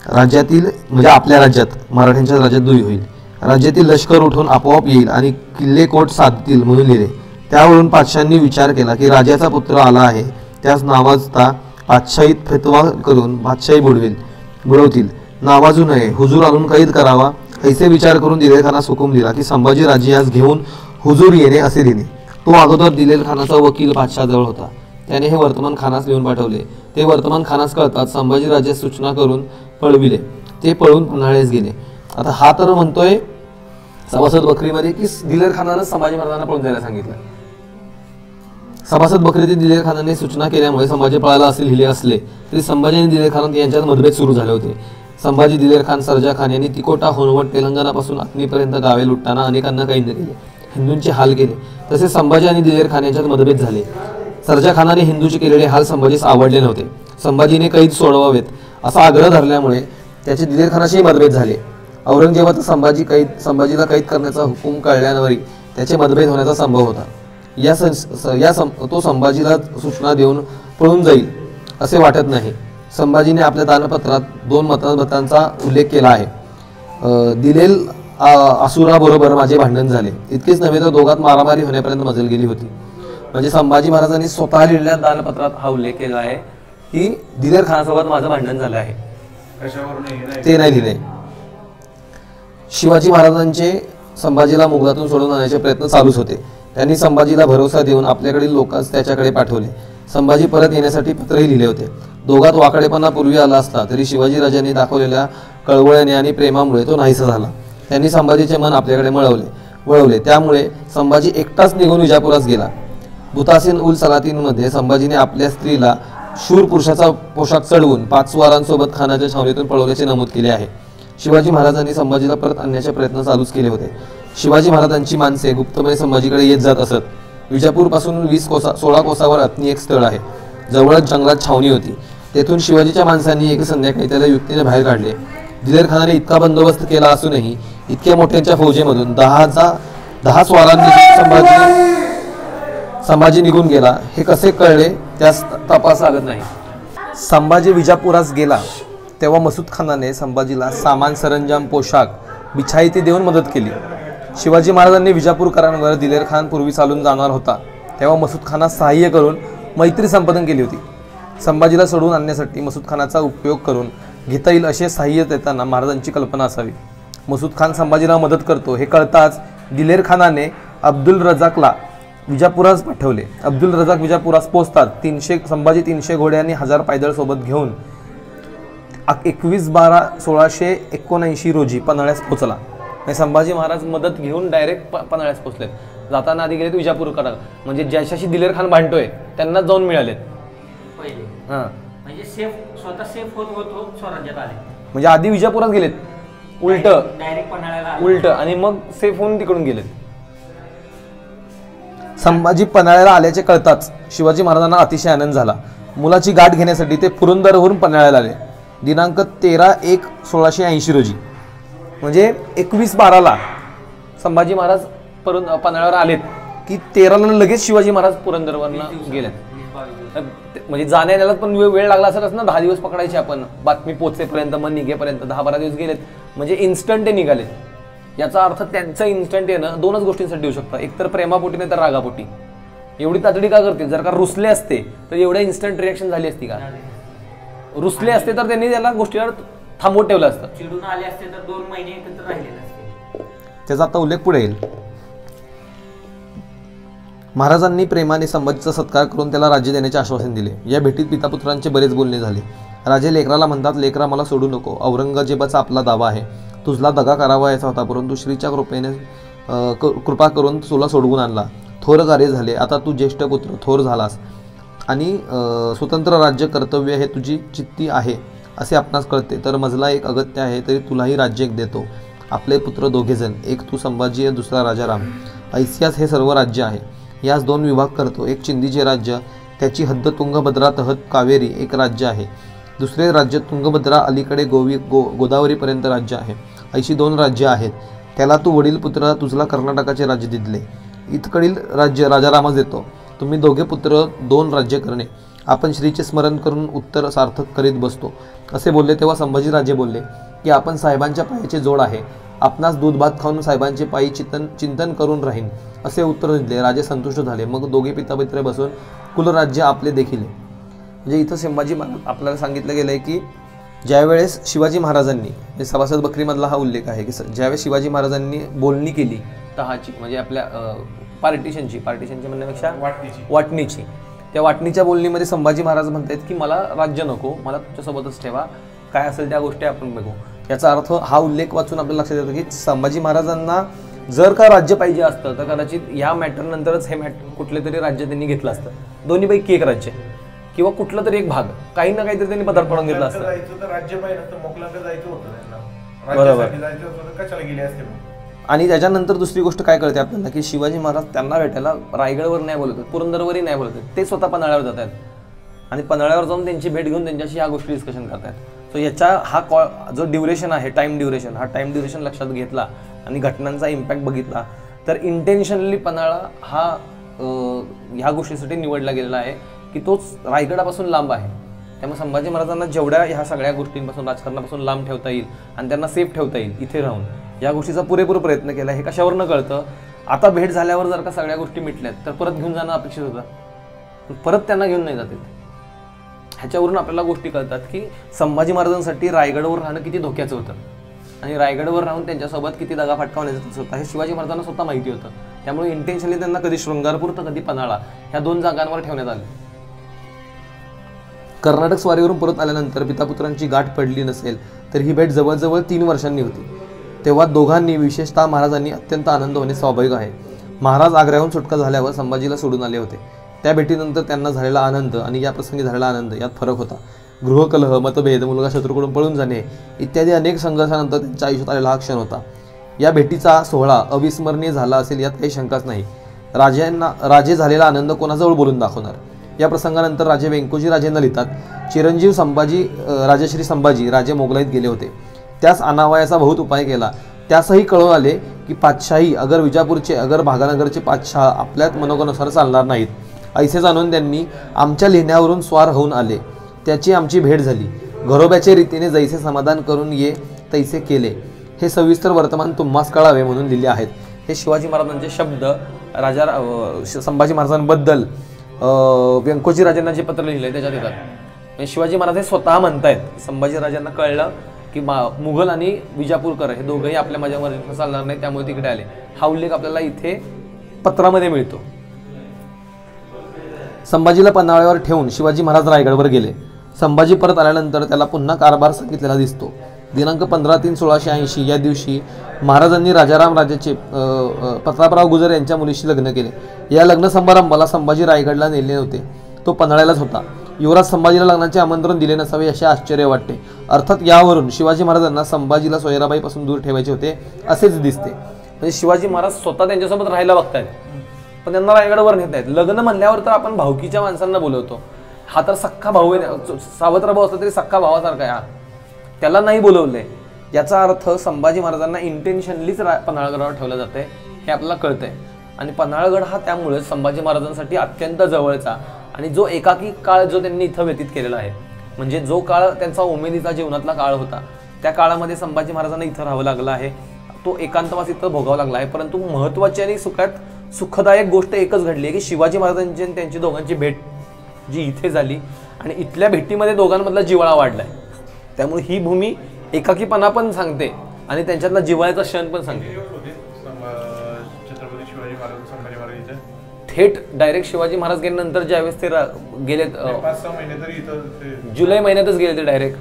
राज्यातील म्हणजे आपल्या राज्यात मराठ्यांच्या राज्यात दुई होईल. राज्यातील लष्कर उठून आपोआप येईल आणि किल्ले कोट साधतील म्हणून लिहिले. त्यावरून पातशाहांनी विचार केला की राजाचा पुत्र आला आहे, त्यास नावाजता पातशाहीत फेतवा करून बादशाही बुडवतील, नावाजू नये, हुजूर आणून कैद करावा. ऐसे विचार करून दिलेर खानास हुकूम दिला की संभाजी राजे यास घेऊन हुजूर येणे असे लिहिणे. तो अगोदर दिलेर खानाचा वकील बादशाहजवळ होता. त्याने हे वर्तमान खानास लिहून पाठवले. ते वर्तमान खानास कळतात संभाजी राजे सूचना करून पळविले. ते पळून पन्हाळ्यास गेले. आता हा तर म्हणतोय सभासद बकरीमध्ये की दिलेर खानानं संभाजी महाराजांना पळून जायला सांगितलं. सभासद बकरीतील दिलेर खानाने सूचना केल्यामुळे संभाजी पळाला असे लिहिले असले तरी संभाजी आणि दिलेर खान यांच्यात मतभेद सुरू झाले होते. संभाजी, दिलेर खान, सर्जा खान यांनी तिकोटा, होनवट, तेलंगणापासून अतनीपर्यंत गावे लुटताना अनेकांना कैद केले, हिंदूंचे हाल केले. तसेच संभाजी आणि दिलेर खान यांच्यात मतभेद झाले. सर्जा खानाने हिंदूचे केलेले हाल संभाजीस आवडले नव्हते. संभाजीने कैद सोडवावेत असा आग्रह धरल्यामुळे त्याचे दिलेर खानाशी मतभेद झाले. औरंगजेबाचा संभाजीला कैद करण्याचा हुकूम कळल्यावरही त्याचे मतभेद होण्याचा संभव होता. तो संभाजीला सूचना देऊन पळून जाईल असे वाटत नाही. संभाजीने आपल्या दानपत्रात 2 मतांचा उल्लेख केला आहे. दिलेल असुराबरोबर माझे भांडण झाले. इतकेच नव्हे तर दोघात मारामारी होण्यापर्यंत मजल गेली होती. म्हणजे संभाजी महाराजांनी स्वतः लिहिलेल्या दानपत्रात हा उल्लेख केला आहे की दिलेर खानासोबत माझं भांडण झालं आहे, ते नाही लिहिले. शिवाजी महाराजांचे संभाजीला मुघलातून सोडून आणण्याचे प्रयत्न चालूच होते. त्यांनी संभाजीला भरोसा देऊन आपल्याकडील लोकांस त्याच्याकडे पाठवले. संभाजी परत येण्यासाठी पत्रही लिहिले होते. दोघात वाकडेपणा पूर्वी आला असता तरी शिवाजी राजांनी दाखवलेल्या कळवळ्याने आणि प्रेमामुळे तो नाहीसा झाला. त्यांनी संभाजीचे मन आपल्याकडे वळवले. त्यामुळे संभाजी एकटाच निघून विजापुरास गेला. बुतासीन उल सलातीनमध्ये संभाजीने आपल्या स्त्रीला शूर पुरुषाचा पोशाख चढवून 5 स्वारांसोबत खानाच्या छावणीतून पळवल्याचे नमूद केले आहे. शिवाजी महाराजांनी संभाजीला परत आणण्याचे प्रयत्न चालूच केले होते. शिवाजी महाराजांची माणसे गुप्तपणे संभाजीकडे येत जात असत. विजापूरपासून 16 कोसावर अत्नी एक स्थळ आहे. जवळच जंगलात छावणी होती. तेथून शिवाजीच्या माणसांनी एक संध्याकाळी त्याला युक्तीने बाहेर काढले. दिलेर खानाने इतका बंदोबस्त केला असूनही इतक्या मोठ्यांच्या फौजेमधून 10 स्वारांनी संभाजी निघून गेला हे कसे कळले त्यास तपास लागत नाही. संभाजी विजापुरास गेला तेव्हा मसूद खानाने संभाजीला सामान सरंजाम पोशाख बिछाईती देऊन मदत केली. शिवाजी महाराजांनी विजापूरकरांवर दिलेर खान पूर्वी चालून जाणार होता तेव्हा मसूद खानास सहाय्य करून मैत्री संपादन केली होती. संभाजीला सोडवून आणण्यासाठी मसूद खानाचा उपयोग करून घेता येईल असे सहाय्य देताना महाराजांची कल्पना असावी. मसूद खान संभाजीला मदत करतो हे कळताच दिलेर खानाने अब्दुल रजाकला विजापुरास पाठवले. अब्दुल रजाक विजापुरास पोहोचतात संभाजी 300 घोडे आणि 1000 पायदळ सोबत घेऊन 21/12/1679 रोजी पन्हाळ्यास पोहोचला. आणि संभाजी महाराज मदत घेऊन डायरेक्ट पन्हाळ्यास पोहोचलेत. जाताना आधी गेलेत विजापूरकडे, म्हणजे ज्याच्याशी दिलेर खान भांडतोय त्यांना जाऊन मिळालेत पहिले. हां, म्हणजे स्वतः सेफ होत स्वराज्यात आले. म्हणजे आधी विजापुरात गेलेत उलट डायरेक्ट पन्हाळ्याला उलट आणि मग सेफ होऊन तिकडून गेलेत. संभाजी पन्हाळ्याला आल्याचे कळताच शिवाजी महाराजांना अतिशय आनंद झाला. मुलाची गाठ घेण्यासाठी ते पुरंदरवरून पन्हाळ्याला आले. दिनांक 13/1/1680 रोजी म्हणजे 21/12 संभाजी महाराज पन्हाळ्यावर आलेत की 13ला लगेच शिवाजी महाराज पुरंदरवरनं गेलेत. म्हणजे जाण्याला पण वेळ लागला असेलच ना, 10 दिवस पकडायचे आपण बातमी पोचेपर्यंत, मग निघेपर्यंत 10-12 दिवस गेलेत. म्हणजे इन्स्टंट ते निघाले. याचा अर्थ त्यांचं इन्स्टंट येणं 2च गोष्टींसाठी येऊ शकतं, एक तर प्रेमापोटी नाही तर रागापोटी. एवढी तातडी का करतील? जर का रुसले असते तर एवढ्या इन्स्टंट रिॲक्शन झाली असती का? रुसले असते तर त्यांनी त्याला गोष्टीवर थांबवत ठेवलं असतं. चिडून आले असते तर 2 महिने एकत्र राहिले असते. त्याचा आता उल्लेख पुढे येईल. महाराजांनी प्रेमाने संभाजीचा सत्कार करून त्याला राज्य देण्याचे आश्वासन दिले. या भेटीत पितापुत्रांचे बरेच बोलणे झाले. राजे लेकराला म्हणतात, लेकरा मला सोडू नको, औरंगजेबाचा आपला दावा आहे, तुझला दगा करावायचा होता परंतु श्रीच्या कृपा करून तुला सोडवून आणला. थोर कार्य झाले. आता तू ज्येष्ठ पुत्र थोर झालास आणि स्वतंत्र राज्य कर्तव्य हे तुझी चित्ती आहे असे आपणास कळते. तर मजला एक अगत्य आहे तरी तुलाही राज्य एक देतो. आपले पुत्र दोघेजण, एक तू संभाजी दुसरा राजाराम. ऐसियास हे सर्व राज्य आहे. यास 2 विभाग करतो. एक चिंदीचे राज्य, त्याची हद्द तुंगभद्रा तहत कावेरी एक राज्य आहे. दुसरे राज्य तुंगभद्रा अलीकडे गोदावरीपर्यंत राज्य आहे. अशी 2 राज्य आहेत. त्याला तू वडील पुत्र तुझला कर्नाटकाचे राज्य दिले. इतकडील राज्य राजारामास देतो. तुम्ही दोघे पुत्र 2 राज्य करणे. आपण श्रीचे स्मरण करून उत्तर सार्थक करीत बसतो असे बोलले. तेव्हा संभाजीराजे बोलले की आपण साहेबांच्या पायाचे जोड आहे. आपणास दूध भात खाऊन साहेबांचे पायी चिंतन करून राहीन असे उत्तर दिले. राजे संतुष्ट झाले. मग दोघे पितापुत्रे बसून कुलराज्य आपले देखील. म्हणजे इथं संभाजी आपल्याला सांगितलं गेलं आहे की ज्यावेळेस शिवाजी महाराजांनी, म्हणजे सभासद बकरीमधला हा उल्लेख आहे की ज्यावेळेस शिवाजी महाराजांनी बोलणी केली तहाची, म्हणजे आपल्या पार्टिशनची म्हणण्यापेक्षा वाटणीची, त्या वाटणीच्या बोलणीमध्ये संभाजी महाराज म्हणतात की मला राज्य नको, मला तुमच्यासोबतच ठेवा, काय असेल त्या गोष्टी आपण बघू. याचा अर्थ हा उल्लेख वाचून आपल्याला लक्षात येतो की संभाजी महाराजांना जर का राज्य पाहिजे असतं तर कदाचित या मॅटरनंतरच हे कुठले तरी राज्य त्यांनी घेतलं असतं. दोन्हीपैकी एक राज्य किंवा कुठलं तरी एक भाग, काही ना काहीतरी त्यांनी पदार्थ पडून घेतला असतं. राज्य पाहिजे नसतं, मोकळाकडे जायचं होतं त्यांना. बरोबर. कशाला गेले असते. आणि त्याच्यानंतर दुसरी गोष्ट काय कळते आपल्याला की शिवाजी महाराज त्यांना भेटायला रायगडवर नाही बोलत, पुरंदरवरही नाही बोलत, ते स्वतः पन्हाळ्यावर जात आहेत आणि पन्हाळ्यावर जाऊन त्यांची भेट घेऊन त्यांच्याशी ह्या गोष्टी डिस्कशन करत आहेत. सो याचा हा जो ड्युरेशन आहे, टाइम ड्युरेशन, हा टाइम ड्युरेशन लक्षात घेतला आणि घटनांचा इम्पॅक्ट बघितला तर इंटेन्शनली पन्हाळा हा ह्या गोष्टीसाठी निवडला गेलेला आहे की तोच रायगडापासून लांब आहे. त्यामुळे संभाजी महाराजांना जेवढ्या ह्या सगळ्या गोष्टींपासून, राजकारणापासून लांब ठेवता येईल आणि त्यांना सेफ ठेवता येईल इथे राहून, या गोष्टीचा पुरेपूर प्रयत्न केला. हे कशावरनं कळतं? आता भेट झाल्यावर जर का सगळ्या गोष्टी मिटल्यात तर परत घेऊन जाणं अपेक्षित होतं, परत त्यांना घेऊन नाही जाते. ह्याच्यावरून आपल्याला गोष्टी कळतात की संभाजी महाराजांसाठी रायगडवर राहणं किती धोक्याचं होतं आणि रायगडवर राहून त्यांच्यासोबत किती दगा फटका होण्याचं होता हे शिवाजी महाराजांना स्वतः माहिती होतं. त्यामुळे इंटेन्शनली त्यांना कधी शृंगारपूर तर कधी पन्हाळा ह्या 2 जागांवर ठेवण्यात आले. कर्नाटक स्वारीवरून परत आल्यानंतर पितापुत्रांची गाठ पडली नसेल तर ही भेट जवळजवळ 3 वर्षांनी होती. तेव्हा दोघांनी, विशेषतः महाराजांनी, अत्यंत आनंद होणे स्वाभाविक आहे. महाराज आग्र्याहून सुटका झाल्यावर संभाजीला सोडून आले होते. त्या भेटीनंतर त्यांना झालेला आनंद आणि या प्रसंगी झालेला आनंद यात फरक होता. गृहकलह, मतभेद, मुलगा शत्रूकडून पळून जाणे इत्यादी अनेक संघर्षानंतर त्यांच्या आयुष्यात आलेला हा क्षण होता. या भेटीचा सोहळा अविस्मरणीय झाला असेल यात काही शंकाच नाही. राजे झालेला आनंद कोणाजवळ बोलून दाखवणार. या प्रसंगानंतर राजे व्यंकोजी राजेंना लिहितात, चिरंजीव संभाजी राजश्री संभाजी राजे मोगलाईत गेले होते. त्यास आणावयाचा बहुत उपाय केला. त्यासही कळून आले की पातशाही अगर विजापूरचे अगर भागानगरचे पातशाह आपल्यात मनोगनुसार चालणार नाहीत. ऐसे जाणून त्यांनी आमच्या लिहिण्यावरून स्वार होऊन आले. त्याची आमची भेट झाली. घरोब्याच्या रीतीने जैसे समाधान करून ये तैसे केले. हे सविस्तर वर्तमान तुम्हास कळावे म्हणून लिहिले आहेत. हे शिवाजी महाराजांचे शब्द संभाजी महाराजांबद्दल व्यंकोजी राजांना जे पत्र लिहिले त्याच्यात येतात. म्हणजे शिवाजी महाराज हे स्वतः म्हणतायत संभाजीराजांना कळलं की मुघल आणि विजापूरकर हे दोघंही आपल्या माझ्यावर चालणार नाही, त्यामुळे तिकडे आले. हा उल्लेख आपल्याला इथे पत्रामध्ये मिळतो. संभाजीला पन्हाळ्यावर ठेवून शिवाजी महाराज रायगडवर गेले. संभाजी परत आल्यानंतर त्याला पुन्हा कारभार सांगितलेला दिसतो. दिनांक 15/3/1680 या दिवशी महाराजांनी राजाराम राजाचे प्रतापराव गुजर यांच्या मुलीशी लग्न केले. या लग्न समारंभाला संभाजी रायगडला नेले नव्हते, तो पन्हाळ्यालाच होता. युवराज संभाजीला लग्नाचे आमंत्रण दिले नसावे असे आश्चर्य वाटते. अर्थात यावरून शिवाजी महाराजांना संभाजीला सोयराबाईपासून दूर ठेवायचे होते असेच दिसते. म्हणजे शिवाजी महाराज स्वतः त्यांच्यासोबत राहायला बघतायत पण त्यांना रायगडवर नेत आहेत. लग्न म्हणल्यावर तर आपण भाऊकीच्या माणसांना बोलवतो. हा तर सख्खा भाऊ आहे, सावत्र भाऊ असला तरी सख्खा भावासारखा आहे. त्याला नाही बोलवलंय याचा अर्थ संभाजी महाराजांना इंटेन्शनलीच पन्हाळगडावर ठेवलं जातंय हे आपल्याला कळतंय. आणि पन्हाळगड हा त्यामुळे संभाजी महाराजांसाठी अत्यंत जवळचा आणि जो एकाकी काळ जो त्यांनी इथं व्यतीत केलेला आहे, म्हणजे जो काळ त्यांचा उमेदीचा जीवनातला काळ होता त्या काळामध्ये संभाजी महाराजांना इथं राहावं लागलं आहे. तो एकांतवास इथं भोगावा लागला आहे. परंतु महत्त्वाची आणि सुखदायक गोष्ट एकच घडली आहे की शिवाजी महाराजांची आणि त्यांची दोघांची भेट जी इथे झाली आणि इथल्या भेटीमध्ये दोघांमधला जिव्हाळा वाढलाय. त्यामुळे ही भूमी एकाकीपणा पण सांगते आणि त्यांच्यातला जिव्हाळ्याचा क्षण पण सांगते. छत्रपती शिवाजी महाराज संभाजी महाराज थेट डायरेक्ट शिवाजी महाराज गेल्यानंतर ज्यावेळेस ते गेलेत 5-6 महिने तरी इथं जुलै महिन्यातच गेले ते डायरेक्ट.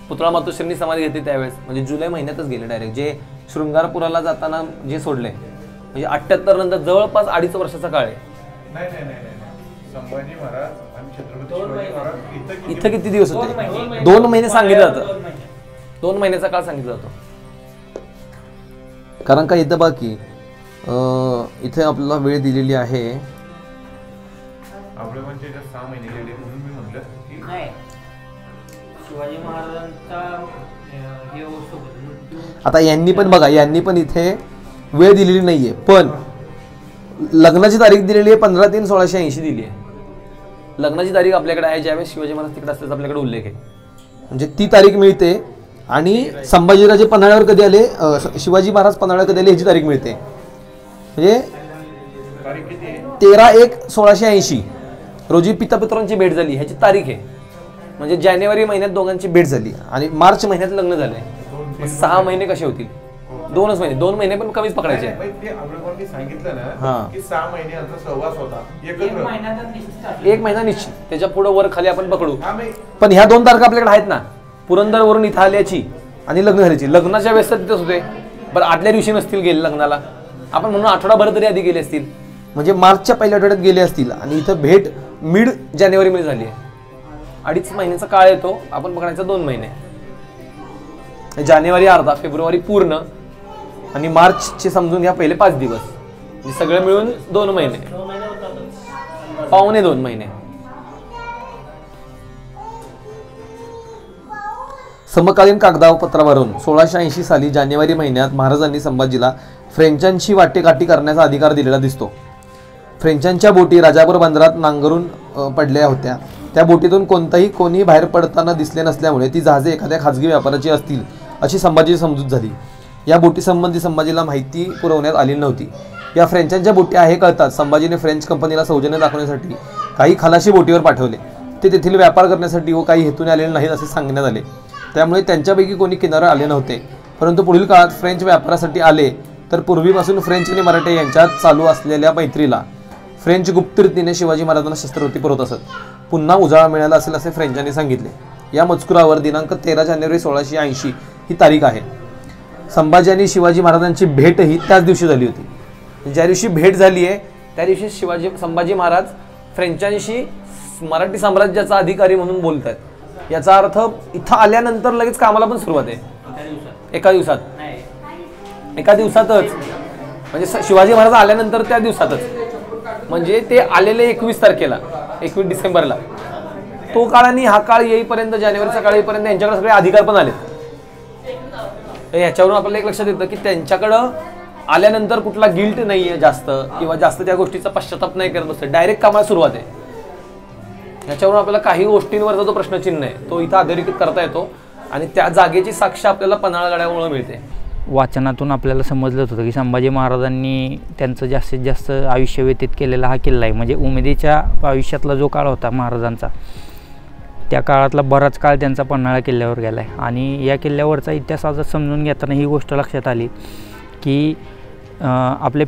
पुतळा मातोश्रींनी समाधी घेतली त्यावेळेस म्हणजे जुलै महिन्यातच गेले डायरेक्ट. जे शृंगारपुराला जाताना जे सोडले म्हणजे 78 नंतर जवळपास 2.5 वर्षाचा काळ आहे. नाही संभाजी महाराज आणि छत्रपती शिवाजी महाराज इथं किती दिवस होते? 2 महिने सांगितलं जातं. 2 महिन्याचा काळ सांगितला जातो. कारण का इथं बाकी इथे आपल्याला वेळ दिलेली आहे. आपले म्हणजे 6 महिने गेले म्हणून मी म्हटलं की नाही शिवाजी महाराजांचा हे सोबत. आता यांनी पण बघा, यांनी पण इथे वेळ दिलेली नाहीये पण लग्नाची तारीख दिलेली आहे 15/3/1680 दिली आहे. लग्नाची तारीख आपल्याकडे आहे ज्यावेळेस शिवाजी महाराज तिकडे असल्याचा आपल्याकडे उल्लेख आहे. म्हणजे ती तारीख मिळते आणि संभाजीराजे पन्हाळ्यावर कधी आले, शिवाजी महाराज पन्हाळ्यावर कधी आले ह्याची तारीख मिळते. म्हणजे 13/1/1680 रोजी पितापुत्रांची भेट झाली ह्याची तारीख आहे. म्हणजे जानेवारी महिन्यात दोघांची भेट झाली आणि मार्च महिन्यात लग्न झालंय. 6 महिने कसे होतील? 2च महिने. 2 महिने पण कमीच पकडायचे. सांगितलं ना की 6 महिन्यांचा सहवास होता. 1 महिना निश्चित, त्याच्या पुढे वर खाली आपण पकडू. पण ह्या 2 तारखा आपल्याकडे आहेत ना, पुरंदरवरून इथं आल्याची आणि लग्न झाल्याची. लग्नाच्या वेळेस तिथंच होते. बरं आदल्या दिवशी नसतील गेले लग्नाला, आपण म्हणून आठवडाभर तरी आधी गेले असतील. म्हणजे मार्चच्या पहिल्या आठवड्यात गेले असतील आणि इथं भेट मिड जानेवारीमध्ये झाली आहे. 2.5 महिन्याचा काळ येतो, आपण पकडायचा 2 महिने. जानेवारी अर्धा, फेब्रुवारी पूर्ण आणि मार्चचे समजून घ्या पहिले 5 दिवस. म्हणजे सगळं मिळून 2 महिने, पावणे 2 महिने. समकालीन कागदपत्रावरून 1680 साली जानेवारी महिन्यात महाराजांनी संभाजीला फ्रेंचांची वाटेकाठी करण्याचा अधिकार दिलेला दिसतो. फ्रेंचांच्या बोटी राजापूर बंदरात नांगरून पडल्या होत्या. त्या बोटीतून कोणी बाहेर पडताना दिसले नसल्यामुळे ती जहाजे एखाद्या खाजगी व्यापाराची असतील अशी संभाजीची समजूत झाली. या बोटीसंबंधी संभाजीला माहिती पुरवण्यात आली नव्हती. या फ्रेंचांच्या बोटी आहे कळतात संभाजीने फ्रेंच कंपनीला सौजन्य दाखवण्यासाठी काही खलाशी बोटीवर पाठवले. ते तेथील व्यापार करण्यासाठी व काही हेतूने आलेले नाहीत असे सांगण्यात आले. त्यामुळे त्यांच्यापैकी कोणी किनाऱ्यावर आले नव्हते. परंतु पुढील काळात फ्रेंच व्यापारासाठी आले तर पूर्वीपासून फ्रेंच आणि मराठे यांच्यात चालू असलेल्या मैत्रीला फ्रेंच गुप्तरीतीने शिवाजी महाराजांना शस्त्रवृत्ती पुरवत असत. पुन्हा उजाळा मिळाला असेल असे फ्रेंचांनी सांगितले. या मजकुरावर दिनांक 13 जानेवारी 1680 ही तारीख आहे. संभाजी आणि शिवाजी महाराजांची भेटही त्याच दिवशी झाली होती. ज्या दिवशी भेट झाली आहे त्या दिवशी संभाजी महाराज फ्रेंचांशी मराठी साम्राज्याचा अधिकारी म्हणून बोलत आहेत, याचा अर्थ इथं आल्यानंतर लगेच कामाला पण सुरुवात आहे. एका दिवसातच म्हणजे शिवाजी महाराज आल्यानंतर त्या दिवसातच, म्हणजे ते आलेले 21 तारखेला 21 डिसेंबरला, तो काळ आणि हा काळ येईपर्यंत, जानेवारीचा काळ येईपर्यंत यांच्याकडे सगळे अधिकार पण आले. याच्यावरून आपल्याला एक लक्षात येतं की त्यांच्याकडं आल्यानंतर कुठला गिल्ट नाहीये जास्त, किंवा जास्त त्या गोष्टीचा पश्चाताप नाही करत बसते, डायरेक्ट कामाला सुरुवात आहे. याच्यावरून आपल्याला काही गोष्टींवरचा जो प्रश्नचिन्ह आहे तो इथं अधोरेखित करता येतो आणि त्या जागेची साक्ष आपल्याला पन्हाळगडामुळे मिळते. वाचनातून आपल्याला समजलंच होतं की संभाजी महाराजांनी त्यांचं जास्तीत जास्त आयुष्य व्यतीत केलेला हा किल्ला आहे. म्हणजे उमेदीच्या आयुष्यातला जो काळ होता महाराजांचा, त्या काळातला बराच काळ त्यांचा पन्हाळा किल्ल्यावर गेला आहे. आणि या किल्ल्यावरचा इतिहास आज समजून घेताना ही गोष्ट लक्षात आली की आपल्या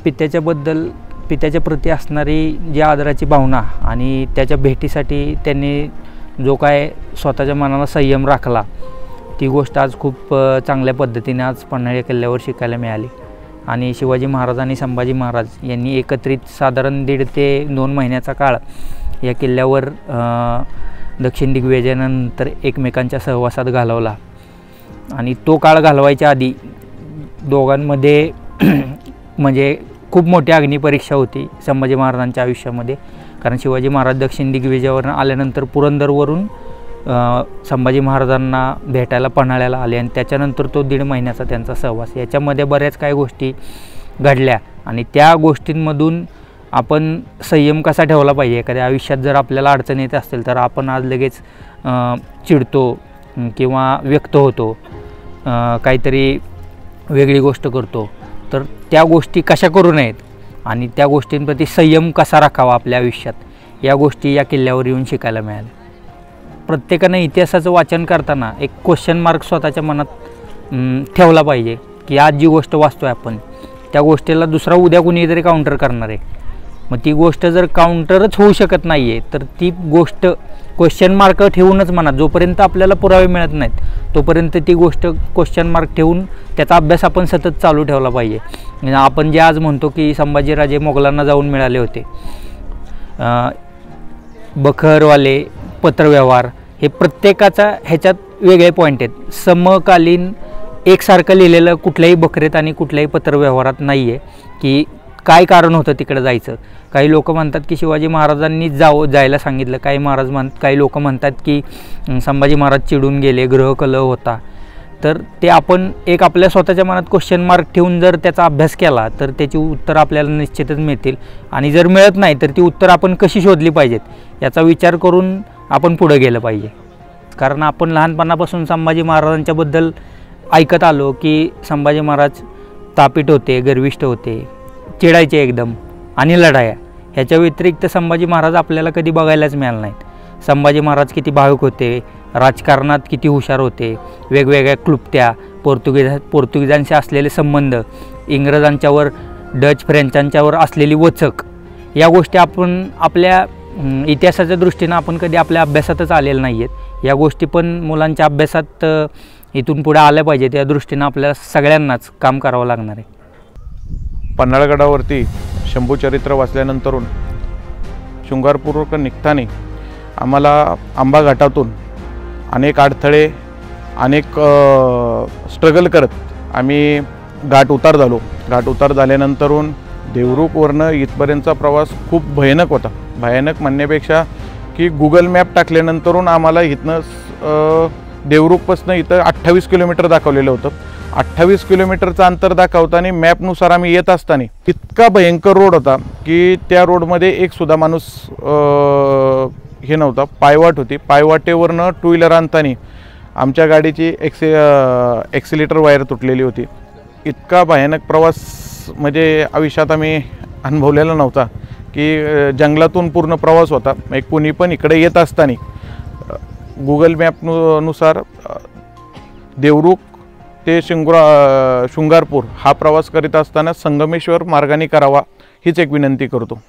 पित्याच्या प्रती असणारी जी आदराची भावना आणि त्याच्या भेटीसाठी त्यांनी जो काय स्वतःच्या मनाला संयम राखला, ती गोष्ट आज खूप चांगल्या पद्धतीने आज पन्हाळा किल्ल्यावर शिकायला मिळाली. आणि शिवाजी महाराज आणि संभाजी महाराज यांनी एकत्रित साधारण 1.5 ते 2 महिन्याचा काळ या किल्ल्यावर दक्षिण दिग्विजयानंतर एकमेकांच्या सहवासात घालवला. आणि तो काळ घालवायच्या आधी दोघांमध्ये म्हणजे खूप मोठी अग्निपरीक्षा होती संभाजी महाराजांच्या आयुष्यामध्ये. कारण शिवाजी महाराज दक्षिण दिग्विजयावरून आल्यानंतर पुरंदरवरून संभाजी महाराजांना भेटायला पन्हाळ्याला आले आणि त्याच्यानंतर तो 1.5 महिन्याचा त्यांचा सहवास, याच्यामध्ये बऱ्याच काही गोष्टी घडल्या. आणि त्या गोष्टींमधून आपण संयम कसा ठेवला पाहिजे, एखाद्या आयुष्यात जर आपल्याला अडचण येत असेल तर आपण आज लगेच चिडतो किंवा व्यक्त होतो, काहीतरी वेगळी गोष्ट करतो, तर त्या गोष्टी कशा करू नयेत आणि त्या गोष्टींप्रती संयम कसा राखावा आपल्या आयुष्यात, या गोष्टी या किल्ल्यावर येऊन शिकायला मिळाल्या. प्रत्येकानं इतिहासाचं वाचन करताना एक क्वेश्चन मार्क स्वतःच्या मनात ठेवला पाहिजे की आज जी गोष्ट वाचतो आहे आपण, त्या गोष्टीला दुसरा उद्या कुणीतरी काउंटर करणार आहे. मग ती गोष्ट जर काउंटरच होऊ शकत नाही आहे तर ती गोष्ट क्वेश्चन मार्क ठेवूनच म्हणा, जोपर्यंत आपल्याला पुरावे मिळत नाहीत तोपर्यंत ती गोष्ट क्वेश्चन मार्क ठेवून त्याचा अभ्यास आपण सतत चालू ठेवला पाहिजे. आपण जे आज म्हणतो की संभाजीराजे मोगलांना जाऊन मिळाले होते, बखरवाले पत्रव्यवहार, हे प्रत्येकाचा ह्याच्यात वेगळे पॉईंट आहेत. समकालीन एकसारखं लिहिलेलं कुठल्याही बखरेत आणि कुठल्याही पत्रव्यवहारात नाही आहे की काय कारण होतं तिकडे जायचं. काही लोक म्हणतात की शिवाजी महाराजांनी जायला सांगितलं, काही लोक म्हणतात की संभाजी महाराज चिडून गेले, ग्रहकलह होता. तर ते आपण एक आपल्या स्वतःच्या मनात क्वेश्चन मार्क ठेवून जर त्याचा अभ्यास केला तर त्याची उत्तर आपल्याला निश्चितच मिळतील. आणि जर मिळत नाही तर ती उत्तर आपण कशी शोधली पाहिजेत याचा विचार करून आपण पुढे गेलं पाहिजे. कारण आपण लहानपणापासून संभाजी महाराजांच्याबद्दल ऐकत आलो की संभाजी महाराज तापीट होते, गर्विष्ठ होते, चिडायचे एकदम आणि लढाया. ह्याच्या व्यतिरिक्त संभाजी महाराज आपल्याला कधी बघायलाच मिळालं नाहीत. संभाजी महाराज किती भावुक होते, राजकारणात किती हुशार होते, वेगवेगळ्या क्लुप्त्या, पोर्तुगीजांशी असलेले संबंध, इंग्रजांच्यावर डच फ्रेंचांच्यावर असलेली वचक, या गोष्टी आपण आपल्या इतिहासाच्या दृष्टीनं आपण कधी आपल्या अभ्यासातच आलेल्या नाही आहेत. या गोष्टी पण मुलांच्या अभ्यासात इथून पुढे आल्या पाहिजेत, या दृष्टीनं आपल्याला सगळ्यांनाच काम करावं लागणार आहे. पन्हाळगडावरती शंभूचरित्र वाचल्यानंतरून शृंगारपूर निघताना आम्हाला आंबा घाटातून अनेक अडथळे, अनेक स्ट्रगल करत आम्ही घाट उतार झाल्यानंतरून देवरुखवरनं इथपर्यंतचा प्रवास खूप भयानक होता. भयानक म्हणण्यापेक्षा की गुगल मॅप टाकल्यानंतरून आम्हाला इथनं देवरुखपासून इथं 28 किलोमीटर दाखवलेलं होतं. 28 किलोमीटरचं अंतर दाखवताना मॅपनुसार आम्ही येत असताना इतका भयंकर रोड होता की त्या रोडमध्ये एक सुद्धा माणूस हे नव्हता, पायवाट होती. पायवाटेवरनं 2 व्हीलर आणताना आमच्या गाडीची ॲक्सिलेटर वायर तुटलेली होती. इतका भयानक प्रवास म्हणजे आयुष्यात आम्ही अनुभवलेला नव्हता की जंगलातून पूर्ण प्रवास होता. एक कुणी पण इकडे येत असताना गुगल मॅपनुसार देवरुख ते शृंगारपूर हा प्रवास करीत असताना संगमेश्वर मार्गाने करावा हीच एक विनंती करतो.